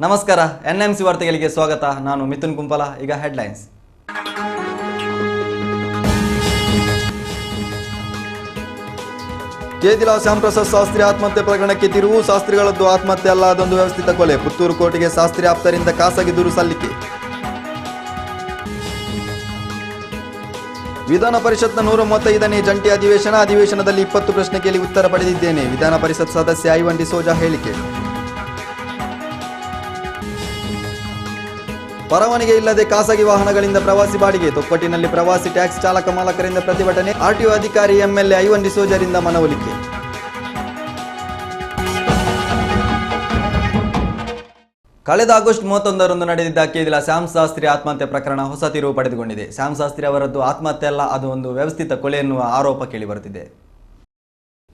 ನಮಸ್ಕಾರ, ಎನ್ಎಂಸಿ ವಾರ್ತೆಗಳಿಗೆ ಸ್ವಾಗತ. ನಾನು ಮಿಥುನ್ ಕುಂಪಲ. ಈಗ ಹೆಡ್ಲೈನ್ಸ್. ಕೇದಿಲ ಶ್ಯಾಂಪ್ರಸಾದ್ ಶಾಸ್ತ್ರಿ ಆತ್ಮಹತ್ಯೆ ಪ್ರಕರಣಕ್ಕೆ ತಿರುವು. ಶಾಸ್ತ್ರಿಗಳದ್ದು ಆತ್ಮಹತ್ಯೆ ಅಲ್ಲ, ಅದೊಂದು ವ್ಯವಸ್ಥಿತ ಕೊಲೆ. ಪುತ್ತೂರು ಕೋರ್ಟಿಗೆ ಶಾಸ್ತ್ರಿ ಆಪ್ತರಿಂದ ಖಾಸಗಿ ದೂರು ಸಲ್ಲಿಕೆ. ವಿಧಾನ ಪರಿಷತ್ನ 135ನೇ ಜಂಟಿ ಅಧಿವೇಶನದಲ್ಲಿ 20 ಪ್ರಶ್ನೆ ಕೇಳಿ ಉತ್ತರ ಪಡೆದಿದ್ದೇನೆ. ವಿಧಾನ ಪರಿಷತ್ ಸದಸ್ಯ ಐವನ್ ಡಿಸೋಜಾ ಹೇಳಿಕೆ. ಪರವಾನಗಿ ಇಲ್ಲದೆ ಖಾಸಗಿ ವಾಹನಗಳಿಂದ ಪ್ರವಾಸಿ ಬಾಡಿಗೆ. ತೊಕ್ಕೊಟ್ಟಿನಲ್ಲಿ ಪ್ರವಾಸಿ ಟ್ಯಾಕ್ಸಿ ಚಾಲಕ ಮಾಲಕರಿಂದ ಪ್ರತಿಭಟನೆ. ಆರ್ಟಿಒ ಅಧಿಕಾರಿ ಎಂಎಲ್ಎ ಐವನ್ ಡಿಸೋಜರಿಂದ ಮನವೊಲಿಕೆ. ಕಳೆದ ಆಗಸ್ಟ್ 31ರಂದು ನಡೆದಿದ್ದ ಕೇದಿಲ ಶ್ಯಾಮ್ ಶಾಸ್ತ್ರಿ ಆತ್ಮಹತ್ಯೆ ಪ್ರಕರಣ ಹೊಸ ತಿರುವು ಪಡೆದುಕೊಂಡಿದೆ. ಶ್ಯಾಮ್ ಶಾಸ್ತ್ರಿ ಅವರದ್ದು ಆತ್ಮಹತ್ಯೆ ಅಲ್ಲ, ಅದು ಒಂದು ವ್ಯವಸ್ಥಿತ ಕೊಲೆ ಎನ್ನುವ ಆರೋಪ ಕೇಳಿಬರುತ್ತಿದೆ.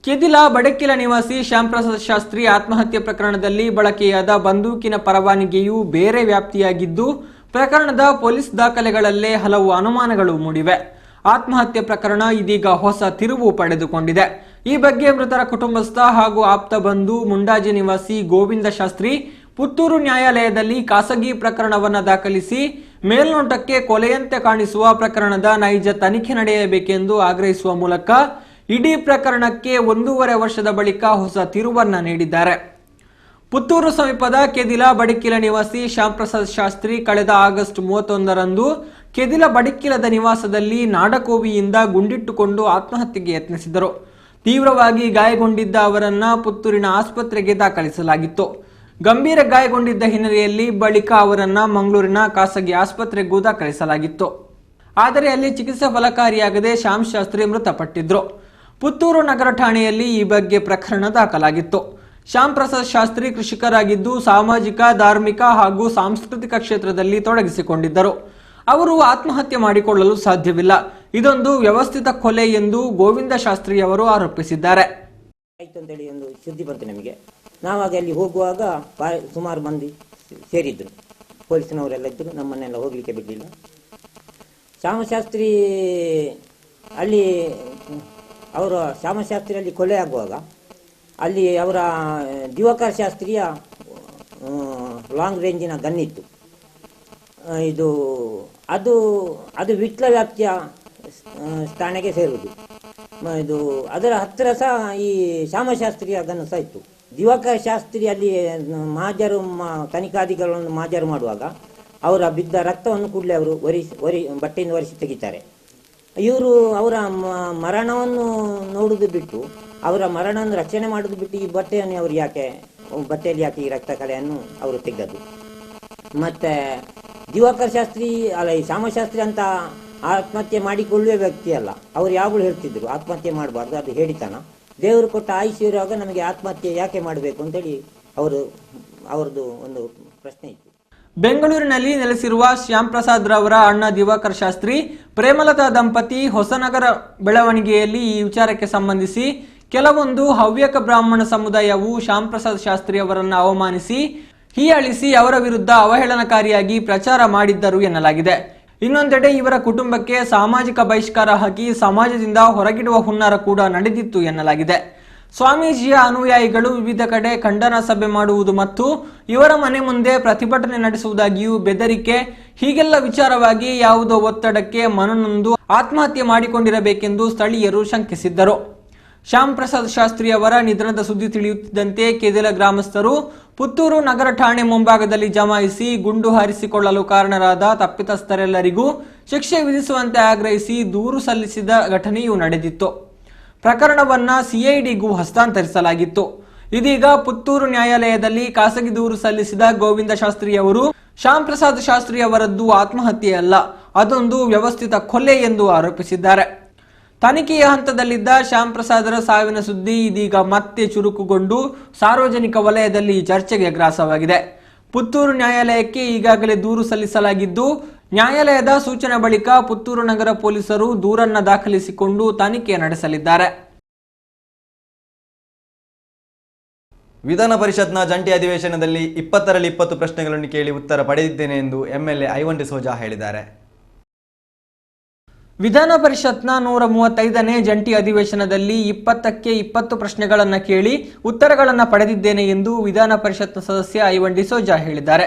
ಕೇದಿಲ ಬಡಕಿಲ ನಿವಾಸಿ ಶ್ಯಾಂಪ್ರಸಾದ್ ಶಾಸ್ತ್ರಿ ಆತ್ಮಹತ್ಯೆ ಪ್ರಕರಣದಲ್ಲಿ ಬಳಕೆಯಾದ ಬಂದೂಕಿನ ಪರವಾನಗಿಯು ಬೇರೆ ವ್ಯಾಪ್ತಿಯಾಗಿದ್ದು, ಪ್ರಕರಣದ ಪೊಲೀಸ್ ದಾಖಲೆಗಳಲ್ಲೇ ಹಲವು ಅನುಮಾನಗಳು ಮೂಡಿವೆ. ಆತ್ಮಹತ್ಯೆ ಪ್ರಕರಣ ಇದೀಗ ಹೊಸ ತಿರುವು ಪಡೆದುಕೊಂಡಿದೆ. ಈ ಬಗ್ಗೆ ಮೃತರ ಕುಟುಂಬಸ್ಥ ಹಾಗೂ ಆಪ್ತ ಬಂಧು ಮುಂಡಾಜೆ ನಿವಾಸಿ ಗೋವಿಂದ ಶಾಸ್ತ್ರಿ ಪುತ್ತೂರು ನ್ಯಾಯಾಲಯದಲ್ಲಿ ಖಾಸಗಿ ಪ್ರಕರಣವನ್ನು ದಾಖಲಿಸಿ ಮೇಲ್ನೋಟಕ್ಕೆ ಕೊಲೆಯಂತೆ ಕಾಣಿಸುವ ಪ್ರಕರಣದ ನೈಜ ತನಿಖೆ ನಡೆಯಬೇಕೆಂದು ಆಗ್ರಹಿಸುವ ಮೂಲಕ ಇಡೀ ಪ್ರಕರಣಕ್ಕೆ 1.5 ವರ್ಷದ ಬಳಿಕ ಹೊಸ ತಿರುವನ್ನ ನೀಡಿದ್ದಾರೆ. ಪುತ್ತೂರು ಸಮೀಪದ ಕೇದಿಲ ಬಡಕಿಲ ನಿವಾಸಿ ಶ್ಯಾಂಪ್ರಸಾದ್ ಶಾಸ್ತ್ರಿ ಕಳೆದ ಆಗಸ್ಟ್ 31ರಂದು ಕೇದಿಲ ಬಡಕಿಲದ ನಿವಾಸದಲ್ಲಿ ನಾಡಕೋವಿಯಿಂದ ಗುಂಡಿಟ್ಟುಕೊಂಡು ಆತ್ಮಹತ್ಯೆಗೆ ಯತ್ನಿಸಿದರು. ತೀವ್ರವಾಗಿ ಗಾಯಗೊಂಡಿದ್ದ ಅವರನ್ನ ಪುತ್ತೂರಿನ ಆಸ್ಪತ್ರೆಗೆ ದಾಖಲಿಸಲಾಗಿತ್ತು. ಗಂಭೀರ ಗಾಯಗೊಂಡಿದ್ದ ಹಿನ್ನೆಲೆಯಲ್ಲಿ ಬಳಿಕ ಅವರನ್ನ ಮಂಗಳೂರಿನ ಖಾಸಗಿ ಆಸ್ಪತ್ರೆಗೂ ದಾಖಲಿಸಲಾಗಿತ್ತು. ಆದರೆ ಅಲ್ಲಿ ಚಿಕಿತ್ಸೆ ಫಲಕಾರಿಯಾಗದೆ ಶ್ಯಾಮ್ ಶಾಸ್ತ್ರಿ ಮೃತಪಟ್ಟಿದ್ರು. ಪುತ್ತೂರು ನಗರ ಠಾಣೆಯಲ್ಲಿ ಈ ಬಗ್ಗೆ ಪ್ರಕರಣ ದಾಖಲಾಗಿತ್ತು. ಶ್ಯಾಮ್ ಪ್ರಸಾದ್ ಶಾಸ್ತ್ರಿ ಕೃಷಿಕರಾಗಿದ್ದು ಸಾಮಾಜಿಕ, ಧಾರ್ಮಿಕ ಹಾಗೂ ಸಾಂಸ್ಕೃತಿಕ ಕ್ಷೇತ್ರದಲ್ಲಿ ತೊಡಗಿಸಿಕೊಂಡಿದ್ದರು. ಅವರು ಆತ್ಮಹತ್ಯೆ ಮಾಡಿಕೊಳ್ಳಲು ಸಾಧ್ಯವಿಲ್ಲ, ಇದೊಂದು ವ್ಯವಸ್ಥಿತ ಕೊಲೆ ಎಂದು ಗೋವಿಂದ ಶಾಸ್ತ್ರಿ ಅವರು ಆರೋಪಿಸಿದ್ದಾರೆ. ಆಯ್ತು ಅಂತೇಳಿ ಒಂದು ಸುದ್ದಿ ಬಂತು ನಮಗೆ. ನಾವಾಗ ಅಲ್ಲಿ ಹೋಗುವಾಗ ಸುಮಾರು ಮಂದಿ ಸೇರಿದ್ರು, ಪೊಲೀಸ್ನವರೆಲ್ಲ ಇದ್ದರು, ನಮ್ಮನ್ನೆಲ್ಲ ಹೋಗಲಿಕ್ಕೆ ಬಿಡಲಿಲ್ಲ. ಶ್ಯಾಮಶಾಸ್ತ್ರಿ ಅಲ್ಲಿ ಅವರ ಶ್ಯಾಮಶಾಸ್ತ್ರಿಯಲ್ಲಿ ಕೊಲೆ ಆಗುವಾಗ ಅಲ್ಲಿ ಅವರ ದಿವಾಕರ್ ಶಾಸ್ತ್ರಿಯ ಲಾಂಗ್ ರೇಂಜಿನ ಗನ್ನಿತ್ತು. ಅದು ವಿಟ್ಲ ವ್ಯಾಪ್ತಿಯ ಠಾಣೆಗೆ ಸೇರುವುದು. ಅದರ ಹತ್ತಿರ ಸಹ ಈ ಶ್ಯಾಮಶಾಸ್ತ್ರಿಯ ಗನ್ನು ಸಹ ಇತ್ತು. ದಿವಾಕರ್ ಶಾಸ್ತ್ರಿ ಅಲ್ಲಿ ತನಿಖಾಧಿಕಾರಿಗಳನ್ನು ಮಾಜರು ಮಾಡುವಾಗ ಅವರ ಬಿದ್ದ ರಕ್ತವನ್ನು ಕೂಡಲೇ ಅವರು ಬಟ್ಟೆಯಿಂದ ಒರೆಸಿ ತೆಗಿತಾರೆ. ಇವರು ಅವರ ಮರಣವನ್ನು ನೋಡುವುದು ಬಿಟ್ಟು, ಅವರ ಮರಣವನ್ನು ರಕ್ಷಣೆ ಮಾಡುವುದು ಬಿಟ್ಟು ಈ ಬಟ್ಟೆಯಲ್ಲಿ ಯಾಕೆ ಈ ರಕ್ತ ಕಲೆಯನ್ನು ಅವರು ತೆಗೆದು. ಮತ್ತೆ ದಿವಾಕರ್ ಶಾಸ್ತ್ರಿ ಅಲ್ಲ, ಈ ಶ್ಯಾಮಶಾಸ್ತ್ರಿ ಅಂತ ಆತ್ಮಹತ್ಯೆ ಮಾಡಿಕೊಳ್ಳುವ ವ್ಯಕ್ತಿ ಅಲ್ಲ. ಅವರು ಯಾವಾಗಲೂ ಹೇಳ್ತಿದ್ರು ಆತ್ಮಹತ್ಯೆ ಮಾಡಬಾರ್ದು, ಅದು ಹೇಳಿತನ. ದೇವರು ಕೊಟ್ಟ ಆಯುಷ್ಯ ಇರುವಾಗ ನಮಗೆ ಆತ್ಮಹತ್ಯೆ ಯಾಕೆ ಮಾಡಬೇಕು ಅಂತೇಳಿ ಅವರದ್ದು ಒಂದು ಪ್ರಶ್ನೆ ಇತ್ತು. ಬೆಂಗಳೂರಿನಲ್ಲಿ ನೆಲೆಸಿರುವ ಶ್ಯಾಮ್ ಪ್ರಸಾದ್ ರವರ ಅಣ್ಣ ದಿವಾಕರ್ ಶಾಸ್ತ್ರಿ, ಪ್ರೇಮಲತಾ ದಂಪತಿ ಹೊಸನಗರ ಬೆಳವಣಿಗೆಯಲ್ಲಿ ಈ ವಿಚಾರಕ್ಕೆ ಸಂಬಂಧಿಸಿ ಕೆಲವೊಂದು ಹವ್ಯಕ ಬ್ರಾಹ್ಮಣ ಸಮುದಾಯವು ಶ್ಯಾಮ್ ಪ್ರಸಾದ್ ಶಾಸ್ತ್ರಿ ಅವರನ್ನು ಅವಮಾನಿಸಿ ಹೀಯಾಳಿಸಿ ಅವರ ವಿರುದ್ಧ ಅವಹೇಳನಕಾರಿಯಾಗಿ ಪ್ರಚಾರ ಮಾಡಿದ್ದರು ಎನ್ನಲಾಗಿದೆ. ಇನ್ನೊಂದೆಡೆ ಇವರ ಕುಟುಂಬಕ್ಕೆ ಸಾಮಾಜಿಕ ಬಹಿಷ್ಕಾರ ಹಾಕಿ ಸಮಾಜದಿಂದ ಹೊರಗಿಡುವ ಹುನ್ನಾರ ಕೂಡ ನಡೆದಿತ್ತು ಎನ್ನಲಾಗಿದೆ. ಸ್ವಾಮೀಜಿಯ ಅನುಯಾಯಿಗಳು ವಿವಿಧ ಕಡೆ ಖಂಡನ ಸಭೆ ಮಾಡುವುದು ಮತ್ತು ಇವರ ಮನೆ ಮುಂದೆ ಪ್ರತಿಭಟನೆ ನಡೆಸುವುದಾಗಿಯೂ ಬೆದರಿಕೆ, ಹೀಗೆಲ್ಲ ವಿಚಾರವಾಗಿ ಯಾವುದೋ ಒತ್ತಡಕ್ಕೆ ಮನನೊಂದು ಆತ್ಮಹತ್ಯೆ ಮಾಡಿಕೊಂಡಿರಬೇಕೆಂದು ಸ್ಥಳೀಯರು ಶಂಕಿಸಿದ್ದರು. ಶ್ಯಾಮ್ ಪ್ರಸಾದ್ ಶಾಸ್ತ್ರಿ ಅವರ ನಿಧನದ ಸುದ್ದಿ ತಿಳಿಯುತ್ತಿದ್ದಂತೆ ಕೇದಿಲ ಗ್ರಾಮಸ್ಥರು ಪುತ್ತೂರು ನಗರ ಠಾಣೆ ಮುಂಭಾಗದಲ್ಲಿ ಜಮಾಯಿಸಿ ಗುಂಡು ಹಾರಿಸಿಕೊಳ್ಳಲು ಕಾರಣರಾದ ತಪ್ಪಿತಸ್ಥರೆಲ್ಲರಿಗೂ ಶಿಕ್ಷೆ ವಿಧಿಸುವಂತೆ ಆಗ್ರಹಿಸಿ ದೂರು ಸಲ್ಲಿಸಿದ ಘಟನೆಯೂ ನಡೆದಿತ್ತು. ಪ್ರಕರಣವನ್ನ ಸಿಐಡಿಗೂ ಹಸ್ತಾಂತರಿಸಲಾಗಿತ್ತು. ಇದೀಗ ಪುತ್ತೂರು ನ್ಯಾಯಾಲಯದಲ್ಲಿ ಖಾಸಗಿ ದೂರು ಸಲ್ಲಿಸಿದ ಗೋವಿಂದ ಶಾಸ್ತ್ರಿ ಅವರು ಶ್ಯಾಮ್ ಪ್ರಸಾದ್ ಶಾಸ್ತ್ರಿ ಅವರದ್ದು ಆತ್ಮಹತ್ಯೆಯಲ್ಲ, ಅದೊಂದು ವ್ಯವಸ್ಥಿತ ಕೊಲೆ ಎಂದು ಆರೋಪಿಸಿದ್ದಾರೆ. ತನಿಖೆಯ ಹಂತದಲ್ಲಿದ್ದ ಶ್ಯಾಮ್ ಪ್ರಸಾದರ ಸಾವಿನ ಸುದ್ದಿ ಇದೀಗ ಮತ್ತೆ ಚುರುಕುಗೊಂಡು ಸಾರ್ವಜನಿಕ ವಲಯದಲ್ಲಿ ಚರ್ಚೆಗೆ ಗ್ರಾಸವಾಗಿದೆ. ಪುತ್ತೂರು ನ್ಯಾಯಾಲಯಕ್ಕೆ ಈಗಾಗಲೇ ದೂರು ಸಲ್ಲಿಸಲಾಗಿದ್ದು, ನ್ಯಾಯಾಲಯದ ಸೂಚನೆ ಬಳಿಕ ಪುತ್ತೂರು ನಗರ ಪೊಲೀಸರು ದೂರನ್ನ ದಾಖಲಿಸಿಕೊಂಡು ತನಿಖೆ ನಡೆಸಲಿದ್ದಾರೆ. ವಿಧಾನ ಪರಿಷತ್ನ ಜಂಟಿ ಅಧಿವೇಶನದಲ್ಲಿ 20ರಲ್ಲಿ 20 ಪ್ರಶ್ನೆಗಳನ್ನು ಕೇಳಿ ಉತ್ತರ ಪಡೆದಿದ್ದೇನೆ ಎಂದು ಎಂಎಲ್ಎ ಐವನ್ ಡಿಸೋಜಾ ಹೇಳಿದ್ದಾರೆ. ವಿಧಾನ ಪರಿಷತ್ನ 135ನೇ ಜಂಟಿ ಅಧಿವೇಶನದಲ್ಲಿ 20ಕ್ಕೆ 20 ಪ್ರಶ್ನೆಗಳನ್ನು ಕೇಳಿ ಉತ್ತರಗಳನ್ನು ಪಡೆದಿದ್ದೇನೆ ಎಂದು ವಿಧಾನ ಪರಿಷತ್ನ ಸದಸ್ಯ ಐವನ್ ಡಿಸೋಜಾ ಹೇಳಿದ್ದಾರೆ.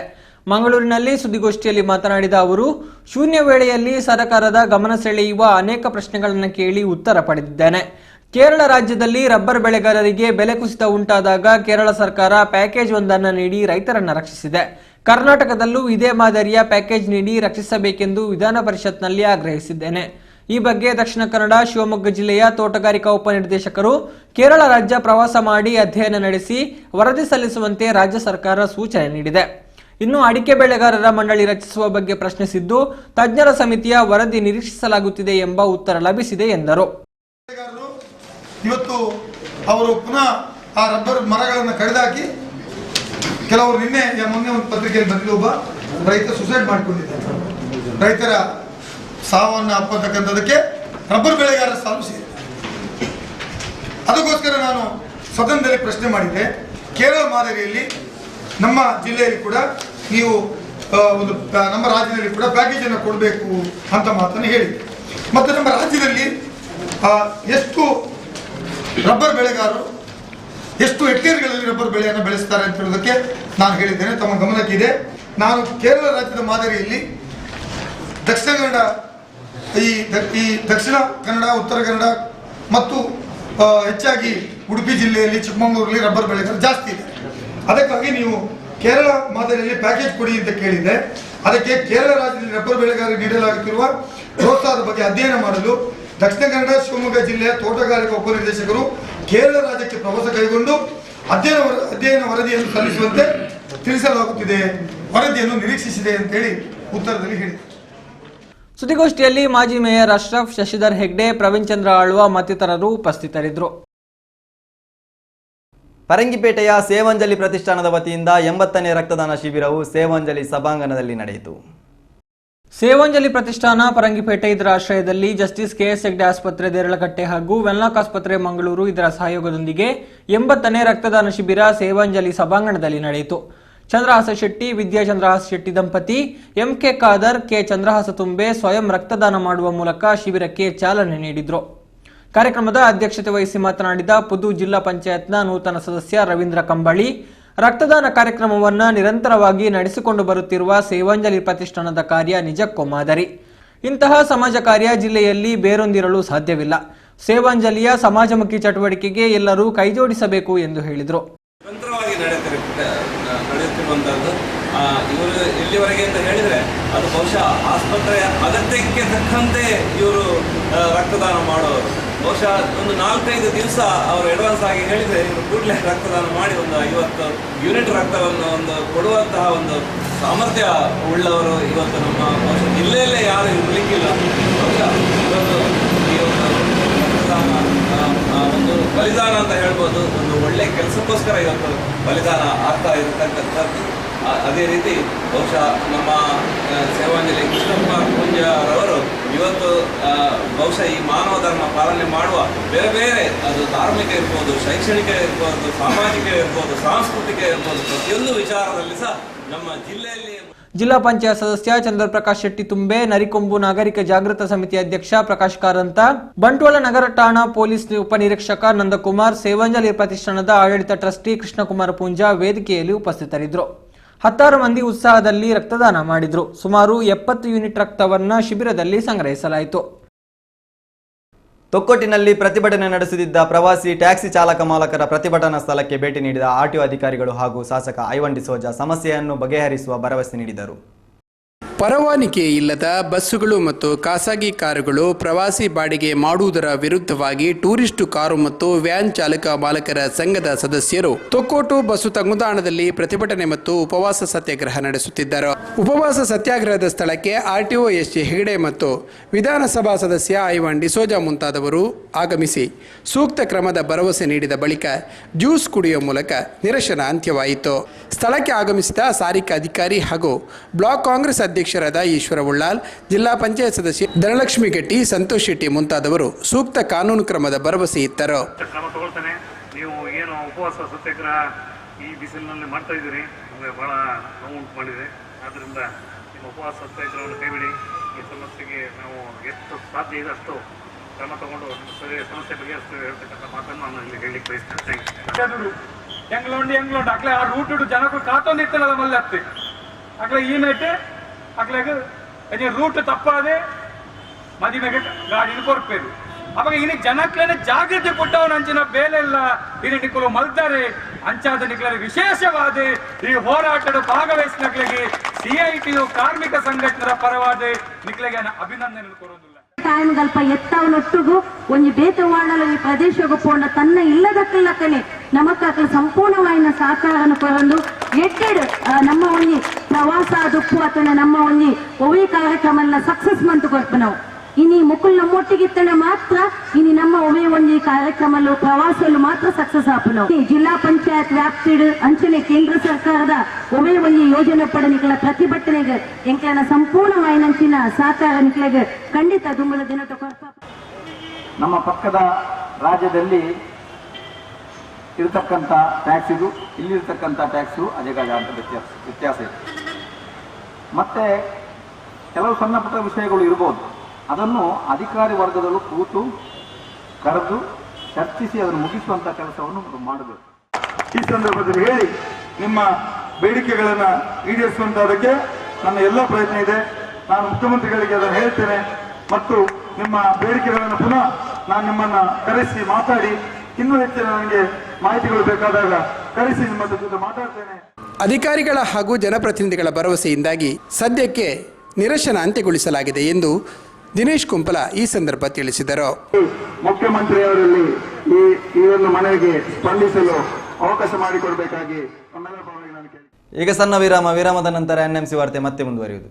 ಮಂಗಳೂರಿನಲ್ಲಿ ಸುದ್ದಿಗೋಷ್ಠಿಯಲ್ಲಿ ಮಾತನಾಡಿದ ಅವರು, ಶೂನ್ಯ ವೇಳೆಯಲ್ಲಿ ಸರ್ಕಾರದ ಗಮನ ಸೆಳೆಯುವ ಅನೇಕ ಪ್ರಶ್ನೆಗಳನ್ನು ಕೇಳಿ ಉತ್ತರ ಪಡೆದಿದ್ದೇನೆ. ಕೇರಳ ರಾಜ್ಯದಲ್ಲಿ ರಬ್ಬರ್ ಬೆಳೆಗಾರರಿಗೆ ಬೆಲೆ ಕುಸಿತ ಉಂಟಾದಾಗ ಕೇರಳ ಸರ್ಕಾರ ಪ್ಯಾಕೇಜ್ ಒಂದನ್ನು ನೀಡಿ ರೈತರನ್ನು ರಕ್ಷಿಸಿದೆ. ಕರ್ನಾಟಕದಲ್ಲೂ ಇದೇ ಮಾದರಿಯ ಪ್ಯಾಕೇಜ್ ನೀಡಿ ರಕ್ಷಿಸಬೇಕೆಂದು ವಿಧಾನ ಪರಿಷತ್ನಲ್ಲಿ ಆಗ್ರಹಿಸಿದ್ದೇನೆ. ಈ ಬಗ್ಗೆ ದಕ್ಷಿಣ ಕನ್ನಡ, ಶಿವಮೊಗ್ಗ ಜಿಲ್ಲೆಯ ತೋಟಗಾರಿಕಾ ಉಪನಿರ್ದೇಶಕರು ಕೇರಳ ರಾಜ್ಯ ಪ್ರವಾಸ ಮಾಡಿ ಅಧ್ಯಯನ ನಡೆಸಿ ವರದಿ ಸಲ್ಲಿಸುವಂತೆ ರಾಜ್ಯ ಸರ್ಕಾರ ಸೂಚನೆ ನೀಡಿದೆ. ಇನ್ನು ಅಡಿಕೆ ಬೆಳೆಗಾರರ ಮಂಡಳಿ ರಚಿಸುವ ಬಗ್ಗೆ ಪ್ರಶ್ನಿಸಿದ್ದು, ತಜ್ಞರ ಸಮಿತಿಯ ವರದಿ ನಿರೀಕ್ಷಿಸಲಾಗುತ್ತಿದೆ ಎಂಬ ಉತ್ತರ ಲಭಿಸಿದೆ ಎಂದರು. ಇವತ್ತು ಅವರು ಪುನಃ ಆ ರಬ್ಬರ್ ಮರಗಳನ್ನು ಕಡಿದಾಕಿ ಕೆಲವರು ಮೊನ್ನೆ ಒಂದು ಪತ್ರಿಕೆಯಲ್ಲಿ ಬಂದಿದ್ದು, ಒಬ್ಬ ರೈತ ಸುಸೈಡ್ ಮಾಡಿಕೊಂಡಿದ್ದಾರೆ. ರೈತರ ಸಾವನ್ನು ಅಪ್ಪತಕ್ಕಂಥದಕ್ಕೆ ರಬ್ಬರ್ ಬೆಳೆಗಾರರ ಸಾಲು ಸೇರಿದೆ. ಅದಕ್ಕೋಸ್ಕರ ನಾನು ಸದನದಲ್ಲಿ ಪ್ರಶ್ನೆ ಮಾಡಿದ್ದೆ, ಕೇರಳ ಮಾದರಿಯಲ್ಲಿ ನಮ್ಮ ಜಿಲ್ಲೆಯಲ್ಲಿ ಕೂಡ ನೀವು ಒಂದು ನಮ್ಮ ರಾಜ್ಯದಲ್ಲಿ ಕೂಡ ಪ್ಯಾಕೇಜ್ ಅನ್ನು ಕೊಡಬೇಕು ಅಂತ ಮಾತನ್ನು ಹೇಳಿದೆ. ಮತ್ತು ನಮ್ಮ ರಾಜ್ಯದಲ್ಲಿ ಎಷ್ಟು ರಬ್ಬರ್ ಬೆಳೆಗಾರರು ಎಷ್ಟು ಹೆಕ್ಟೇರ್ಗಳಲ್ಲಿ ರಬ್ಬರ್ ಬೆಳೆಯನ್ನು ಬೆಳೆಸ್ತಾರೆ ಅಂತ ಹೇಳೋದಕ್ಕೆ ನಾನು ಹೇಳಿದ್ದೇನೆ, ತಮ್ಮ ಗಮನಕ್ಕಿದೆ. ನಾನು ಕೇರಳ ರಾಜ್ಯದ ಮಾದರಿಯಲ್ಲಿ ದಕ್ಷಿಣ ಕನ್ನಡ, ಈ ದಕ್ಷಿಣ ಕನ್ನಡ, ಉತ್ತರ ಕನ್ನಡ ಮತ್ತು ಹೆಚ್ಚಾಗಿ ಉಡುಪಿ ಜಿಲ್ಲೆಯಲ್ಲಿ, ಚಿಕ್ಕಮಗಳೂರಲ್ಲಿ ರಬ್ಬರ್ ಬೆಳೆಗಾರ ಜಾಸ್ತಿ ಇದೆ. ಅದಕ್ಕಾಗಿ ನೀವು ಕೇರಳ ಮಾದರಿಯಲ್ಲಿ ಪ್ಯಾಕೇಜ್ ಕೊಡಿ ಅಂತ ಕೇಳಿದೆ. ಅದಕ್ಕೆ ಕೇರಳ ರಾಜ್ಯದಲ್ಲಿ ರಬ್ಬರ್ ಬೆಳೆಗಾರರಿಗೆ ನೀಡಲಾಗುತ್ತಿರುವ ಪ್ರೋತ್ಸಾಹದ ಬಗ್ಗೆ ಅಧ್ಯಯನ ಮಾಡಲು ದಕ್ಷಿಣ ಕನ್ನಡ, ಶಿವಮೊಗ್ಗ ಜಿಲ್ಲೆಯ ತೋಟಗಾರಿಕಾ ಉಪನಿರ್ದೇಶಕರು ಕೇರಳ ರಾಜ್ಯಕ್ಕೆ ಪ್ರವಾಸ ಕೈಗೊಂಡು ಅಧ್ಯಯನ ವರದಿಯನ್ನು ಸಲ್ಲಿಸುವಂತೆ ತಿಳಿಸಲಾಗುತ್ತಿದೆ, ವರದಿಯನ್ನು ನಿರೀಕ್ಷಿಸಿದೆ ಅಂತೇಳಿ ಉತ್ತರದಲ್ಲಿ ಹೇಳಿದರು. ಸುದ್ದಿಗೋಷ್ಠಿಯಲ್ಲಿ ಮಾಜಿ ಮೇಯರ್ ಅಶ್ರಫ್, ಶಶಿಧರ್ ಹೆಗ್ಡೆ, ಪ್ರವೀಣ್ ಚಂದ್ರ ಆಳ್ವ ಮತ್ತಿತರರು ಉಪಸ್ಥಿತರಿದ್ದರು. ಪರಂಗಿಪೇಟೆಯ ಸೇವಂಜಲಿ ಪ್ರತಿಷ್ಠಾನದ ವತಿಯಿಂದ 80ನೇ ರಕ್ತದಾನ ಶಿಬಿರವು ಸೇವಂಜಲಿ ಸಭಾಂಗಣದಲ್ಲಿ ನಡೆಯಿತು. ಸೇವಂಜಲಿ ಪ್ರತಿಷ್ಠಾನ ಪರಂಗಿಪೇಟೆ ಇದರ ಆಶ್ರಯದಲ್ಲಿ ಜಸ್ಟಿಸ್ ಕೆಎಸ್ ಹೆಗ್ಡೆ ಆಸ್ಪತ್ರೆ ದೇರಳಕಟ್ಟೆ ಹಾಗೂ ವೆನ್ಲಾಕ್ ಆಸ್ಪತ್ರೆ ಮಂಗಳೂರು ಇದರ ಸಹಯೋಗದೊಂದಿಗೆ 80ನೇ ರಕ್ತದಾನ ಶಿಬಿರ ಸೇವಂಜಲಿ ಸಭಾಂಗಣದಲ್ಲಿ ನಡೆಯಿತು. ಚಂದ್ರಹಾಸ ಶೆಟ್ಟಿ, ವಿದ್ಯಾ ಚಂದ್ರಹಾಸ ಶೆಟ್ಟಿ ದಂಪತಿ, ಎಂಕೆ ಖಾದರ್, ಕೆ ಚಂದ್ರಹಾಸ ತುಂಬೆ ಸ್ವಯಂ ರಕ್ತದಾನ ಮಾಡುವ ಮೂಲಕ ಶಿಬಿರಕ್ಕೆ ಚಾಲನೆ ನೀಡಿದರು. ಕಾರ್ಯಕ್ರಮದ ಅಧ್ಯಕ್ಷತೆ ವಹಿಸಿ ಮಾತನಾಡಿದ ಪುದು ಜಿಲ್ಲಾ ಪಂಚಾಯತ್ನ ನೂತನ ಸದಸ್ಯ ರವೀಂದ್ರ ಕಂಬಳಿ, ರಕ್ತದಾನ ಕಾರ್ಯಕ್ರಮವನ್ನು ನಿರಂತರವಾಗಿ ನಡೆಸಿಕೊಂಡು ಬರುತ್ತಿರುವ ಸೇವಾಂಜಲಿ ಪ್ರತಿಷ್ಠಾನದ ಕಾರ್ಯ ನಿಜಕ್ಕೂ ಮಾದರಿ. ಇಂತಹ ಸಮಾಜ ಕಾರ್ಯ ಜಿಲ್ಲೆಯಲ್ಲಿ ಬೇರೊಂದಿರಲು ಸಾಧ್ಯವಿಲ್ಲ. ಸೇವಾಂಜಲಿಯ ಸಮಾಜಮುಖಿ ಚಟುವಟಿಕೆಗೆ ಎಲ್ಲರೂ ಕೈಜೋಡಿಸಬೇಕು ಎಂದು ಹೇಳಿದರು. ನಿರಂತರವಾಗಿ ನಡೆಯುತ್ತಿರುವಂತಹದ್ದು ಇವರು ಎಲ್ಲಿವರೆಗೆ ಅಂತ ಹೇಳಿದರೆ, ಅದು ಬಹುಶಃ ಆಸ್ಪತ್ರೆಯ ಅಗತ್ಯಕ್ಕೆ ತಕ್ಕಂತೆ ಇವರು ರಕ್ತದಾನ ಮಾಡೋರು. ಬಹುಶಃ ಒಂದು 4-5 ದಿವಸ ಅವರು ಅಡ್ವಾನ್ಸ್ ಆಗಿ ಹೇಳಿದರೆ ಇವರು ಕೂಡಲೇ ರಕ್ತದಾನ ಮಾಡಿ ಒಂದು 50 ಯೂನಿಟ್ ರಕ್ತವನ್ನು ಕೊಡುವಂತಹ ಒಂದು ಸಾಮರ್ಥ್ಯ ಉಳ್ಳವರು ಇವತ್ತು ನಮ್ಮ ಬಹುಶಃ ಜಿಲ್ಲೆಯಲ್ಲೇ ಯಾರು ಇರಲಿಕ್ಕಿಲ್ಲ. ಬಹುಶಃ ಇವತ್ತು ಈ ಒಂದು ಒಂದು ಬಲಿದಾನ ಅಂತ ಹೇಳ್ಬೋದು, ಒಂದು ಒಳ್ಳೆ ಕೆಲಸಕ್ಕೋಸ್ಕರ ಇವತ್ತು ಬಲಿದಾನ ಆಗ್ತಾ ಇರತಕ್ಕಂಥದ್ದು. ಅದೇ ರೀತಿ ಬಹುಶಃ ನಮ್ಮ ಸೇವಾಂಜಲಿ ಕೃಷ್ಣಕುಮಾರ್ ಪೂಂಜರವರು ಇವತ್ತು ಬಹುಶಃ ಈ ಮಾನವ ಧರ್ಮ ಪಾಲನೆ ಮಾಡುವ ಬೇರೆ ಬೇರೆ, ಅದು ಧಾರ್ಮಿಕ ಇರ್ಬೋದು, ಶೈಕ್ಷಣಿಕ ಇರ್ಬೋದು, ಸಾಮಾಜಿಕ ಇರ್ಬೋದು, ಸಾಂಸ್ಕೃತಿಕ ಇರ್ಬೋದು, ಪ್ರತಿಯೊಂದು ವಿಚಾರದಲ್ಲಿ ಸಹ ನಮ್ಮ ಜಿಲ್ಲೆಯಲ್ಲಿ. ಜಿಲ್ಲಾ ಪಂಚಾಯತ್ ಸದಸ್ಯ ಚಂದ್ರಪ್ರಕಾಶ್ ಶೆಟ್ಟಿ ತುಂಬೆ, ನರಿಕೊಂಬು ನಾಗರಿಕ ಜಾಗೃತ ಸಮಿತಿ ಅಧ್ಯಕ್ಷ ಪ್ರಕಾಶ್ ಕಾರಂತ, ಬಂಟ್ವಾಳ ನಗರ ಠಾಣಾ ಪೊಲೀಸ್ ಉಪನಿರೀಕ್ಷಕ ನಂದಕುಮಾರ್, ಸೇವಾಂಜಲಿ ಪ್ರತಿಷ್ಠಾನದ ಆಡಳಿತ ಟ್ರಸ್ಟಿ ಕೃಷ್ಣಕುಮಾರ ಪೂಂಜಾ ವೇದಿಕೆಯಲ್ಲಿ ಉಪಸ್ಥಿತರಿದ್ದರು. 16 ಮಂದಿ ಉತ್ಸಾಹದಲ್ಲಿ ರಕ್ತದಾನ ಮಾಡಿದ್ರು. ಸುಮಾರು 70 ಯೂನಿಟ್ ರಕ್ತವನ್ನು ಶಿಬಿರದಲ್ಲಿ ಸಂಗ್ರಹಿಸಲಾಯಿತು. ತೊಕ್ಕೊಟ್ಟಿನಲ್ಲಿ ಪ್ರತಿಭಟನೆ ನಡೆಸುತ್ತಿದ್ದ ಪ್ರವಾಸಿ ಟ್ಯಾಕ್ಸಿ ಚಾಲಕ ಮಾಲಕರ ಪ್ರತಿಭಟನಾ ಸ್ಥಳಕ್ಕೆ ಭೇಟಿ ನೀಡಿದ ಆರ್ಟಿಒ ಅಧಿಕಾರಿಗಳು ಹಾಗೂ ಶಾಸಕ ಐವನ್ ಡಿಸೋಜಾ ಸಮಸ್ಯೆಯನ್ನು ಬಗೆಹರಿಸುವ ಭರವಸೆ ನೀಡಿದರು. ಪರವಾನಿಗೆ ಇಲ್ಲದ ಬಸ್ಸುಗಳು ಮತ್ತು ಖಾಸಗಿ ಕಾರುಗಳು ಪ್ರವಾಸಿ ಬಾಡಿಗೆ ಮಾಡುವುದರ ವಿರುದ್ಧವಾಗಿ ಟೂರಿಸ್ಟು ಕಾರು ಮತ್ತು ವ್ಯಾನ್ ಚಾಲಕ ಮಾಲಕರ ಸಂಘದ ಸದಸ್ಯರು ತೊಕ್ಕೋಟು ಬಸ್ಸು ತಂಗುದಾಣದಲ್ಲಿ ಪ್ರತಿಭಟನೆ ಮತ್ತು ಉಪವಾಸ ಸತ್ಯಾಗ್ರಹ ನಡೆಸುತ್ತಿದ್ದರು. ಉಪವಾಸ ಸತ್ಯಾಗ್ರಹದ ಸ್ಥಳಕ್ಕೆ ಆರ್ಟಿಒ ಎಸ್.ಜೆ. ಹೆಗಡೆ ಮತ್ತು ವಿಧಾನಸಭಾ ಸದಸ್ಯ ಐವನ್ ಡಿಸೋಜಾ ಮುಂತಾದವರು ಆಗಮಿಸಿ ಸೂಕ್ತ ಕ್ರಮದ ಭರವಸೆ ನೀಡಿದ ಬಳಿಕ ಜ್ಯೂಸ್ ಕುಡಿಯುವ ಮೂಲಕ ನಿರಶನ ಅಂತ್ಯವಾಯಿತು. ಸ್ಥಳಕ್ಕೆ ಆಗಮಿಸಿದ ಸಾರಿಗೆ ಅಧಿಕಾರಿ ಹಾಗೂ ಬ್ಲಾಕ್ ಕಾಂಗ್ರೆಸ್ ಅಧ್ಯಕ್ಷರಾದ ಈಶ್ವರ ಉಳ್ಳಾಲ್, ಜಿಲ್ಲಾ ಪಂಚಾಯತ್ ಸದಸ್ಯ ಧನಲಕ್ಷ್ಮಿ ಗೆಟ್ಟಿ, ಸಂತೋಷ್ ಶೆಟ್ಟಿ ಮುಂತಾದವರು ಸೂಕ್ತ ಕಾನೂನು ಕ್ರಮದ ಭರವಸೆ ಇತ್ತರು. ಕ್ರಮ ತಗೊಳ್ತಾನೆ. ನೀವು ಏನು ಉಪವಾಸ ಸತ್ಯಾಗ್ರಹ ಈ ಬಿಸಿಲಿನಲ್ಲಿ ಮಾಡ್ತಾ ಇದ್ದೀರಿ, ನಮಗೆ ಭಾಳ ನೋವು ಉಂಟು ಮಾಡಿದೆ. ಆದ್ದರಿಂದ ನಿಮ್ಮ ಉಪವಾಸ ಸತ್ಯಾಗ್ರಹವನ್ನು ಕೈಬಿಡಿ. ಈ ಸಮಸ್ಯೆಗೆ ನಾವು ಎಷ್ಟು ಸಾಧ್ಯ ಇದೆ ಅಷ್ಟು ಕ್ರಮ ತಗೊಂಡು ಸಮಸ್ಯೆ ಬಗೆಹರಿಸ್ತೇವೆ ಹೇಳ್ತಕ್ಕಂಥ ಮಾತನ್ನು ನಾನು ಇಲ್ಲಿ ಹೇಳಲಿಕ್ಕೆ ಬಯಸ್ತೇನೆ. Thank you. ಎಂಗ್ಲೊಂಡು ಅಕ್ಲೆ ಆ ರೂಟ್ ಜನಕ್ಕೂ ಕಾತೊಂದಿತ್ತಲ್ಲ ಮಲ್ಲ ಹತ್ತಿ ಅಕ್ಲೆ ಈ ನೈಟ್ ಅಕ್ಲೆಗೆ ರೂಟ್ ತಪ್ಪಾದೆ ಮದಿಮೆಗೆ ಗಾಡಿನ ಕೊರ್ಪೇರು ಅವಾಗ ಇನ್ನು ಜನಕ್ಲೇನೆ ಜಾಗೃತಿ ಕೊಟ್ಟವನು ಅಂಚಿನ ಬೇಲೆಲ್ಲ ಇನ್ನು ನಿಕ್ಕಲು ಮಲ್ತಾರೆ ಅಂಚಾದ ನಿಕ್ಕಲ ವಿಶೇಷವಾದ ಈ ಹೋರಾಟದ ಭಾಗವಹಿಸಿನಗಳಿಗೆ CITU ಕಾರ್ಮಿಕ ಸಂಘಟನೆಯ ಪರವಾದ ನಿಕ್ಕಲಿಗೆ ಅಭಿನಂದನೆ ಕೊಡೋದಿಲ್ಲ. ಟೈಮ್ಗಲ್ಪ ಎತ್ತವನೊಟ್ಟಿಗೂ ಒಂದು ಬೇತವಾಡಲು ಈ ಪ್ರದೇಶಕ್ಕೆ ಪೋಂಡ ತನ್ನ ಇಲ್ಲದಕ್ಕಲ್ಲಕ್ಕನೆ ನಮಕ್ಕಾಕಲು ಸಂಪೂರ್ಣವಾಯಿನ ಸಹಕಾರವನ್ನು ಕೊರೊಂದು ಎಡ್ಡೆಡು ನಮ್ಮ ಒಂಜಿ ಪ್ರವಾಸ ದುಪ್ಪು ಅಥವಾ ನಮ್ಮ ಒಂಜಿ ಒವಿ ಕಾರ್ಯಕ್ರಮ ಎಲ್ಲ ಸಕ್ಸಸ್ ಮಂತ್ ಕೊಡ್ತು ನಾವು ಇನಿ ಮುಕ್ಕುಲ್ ನಮ್ಮೊಟ್ಟಿಗಿತ್ತನೆ ಮಾತ್ರ ಇನಿ ನಮ್ಮ ಒವೆ ಒಂಜಿ ಕಾರ್ಯಕ್ರಮಲು ಪ್ರವಾಸಲು ಮಾತ್ರ ಸಕ್ಸಸ್ ಆಪು ನಾವು ಜಿಲ್ಲಾ ಪಂಚಾಯತ್ ವ್ಯಾಪ್ತಿಡ್ ಅಂಚನೆ ಕೇಂದ್ರ ಸರ್ಕಾರದ ಒವೆ ಒಂಜಿ ಯೋಜನೆ ಪಡ ನಿಕಲ ಪ್ರತಿಭಟನೆಗೆ ಎಂಕ್ಲನ ಸಂಪೂರ್ಣವಾಯಿನಂಚಿನ ಸಹಕಾರ ನಿಕ್ಲೆಗೆ ಖಂಡಿತ ದುಂಬಳ ದಿನ ಕೊಡ್ಪ. ನಮ್ಮ ಪಕ್ಕದ ರಾಜ್ಯದಲ್ಲಿ ಇರತಕ್ಕಂಥ ಟ್ಯಾಕ್ಸಿಗೂ ಇಲ್ಲಿರ್ತಕ್ಕಂಥ ಟ್ಯಾಕ್ಸು ಅಜಗಜ ಅಂತ ವ್ಯತ್ಯಾಸ ಇದೆ. ಮತ್ತೆ ಕೆಲವು ಸಣ್ಣ ಪುಟ್ಟ ವಿಷಯಗಳು ಇರ್ಬೋದು, ಅದನ್ನು ಅಧಿಕಾರಿ ವರ್ಗದಲ್ಲೂ ಕೂತು ಕರೆದು ಚರ್ಚಿಸಿ ಅದನ್ನು ಮುಗಿಸುವಂಥ ಕೆಲಸವನ್ನು ಮಾಡಬೇಕು. ಈ ಸಂದರ್ಭದಲ್ಲಿ ಹೇಳಿ ನಿಮ್ಮ ಬೇಡಿಕೆಗಳನ್ನು ಈಡೇರಿಸುವಂತದಕ್ಕೆ ನನ್ನ ಎಲ್ಲ ಪ್ರಯತ್ನ ಇದೆ. ನಾನು ಮುಖ್ಯಮಂತ್ರಿಗಳಿಗೆ ಅದನ್ನು ಹೇಳ್ತೇನೆ ಮತ್ತು ನಿಮ್ಮ ಬೇಡಿಕೆಗಳನ್ನು ಪುನಃ ನಾನು ನಿಮ್ಮನ್ನ ಕರೆಸಿ ಮಾತಾಡಿ ಇನ್ನೂ ಹೆಚ್ಚಿನ ನನಗೆ ಮಾಹಿತಿಗಳು ಬೇಕಾದಾಗ ಕರೆಸಿ ನಿಮ್ಮ ಜೊತೆ ಮಾತಾಡ್ತೇನೆ. ಅಧಿಕಾರಿಗಳ ಹಾಗೂ ಜನಪ್ರತಿನಿಧಿಗಳ ಭರವಸೆಯಿಂದಾಗಿ ಸದ್ಯಕ್ಕೆ ನಿರಶನ ಅಂತ್ಯಗೊಳಿಸಲಾಗಿದೆ ಎಂದು ದಿನೇಶ್ ಕುಂಪಲ ಈ ಸಂದರ್ಭ ತಿಳಿಸಿದರು. ಮುಖ್ಯಮಂತ್ರಿಯವರಲ್ಲಿ ಈ ಒಂದು ಮನವಿಗೆ ಸ್ಪಂದಿಸಲು ಅವಕಾಶ ಮಾಡಿಕೊಡಬೇಕಾಗಿ ನಮ್ಮೆಲ್ಲರ ಪರವಾಗಿ ನಾನು ಕೇಳಿ. ಈಗ ಸಣ್ಣ ವಿರಾಮದ ನಂತರ NMC ವಾರ್ತೆ ಮತ್ತೆ ಮುಂದುವರಿಯುವುದು.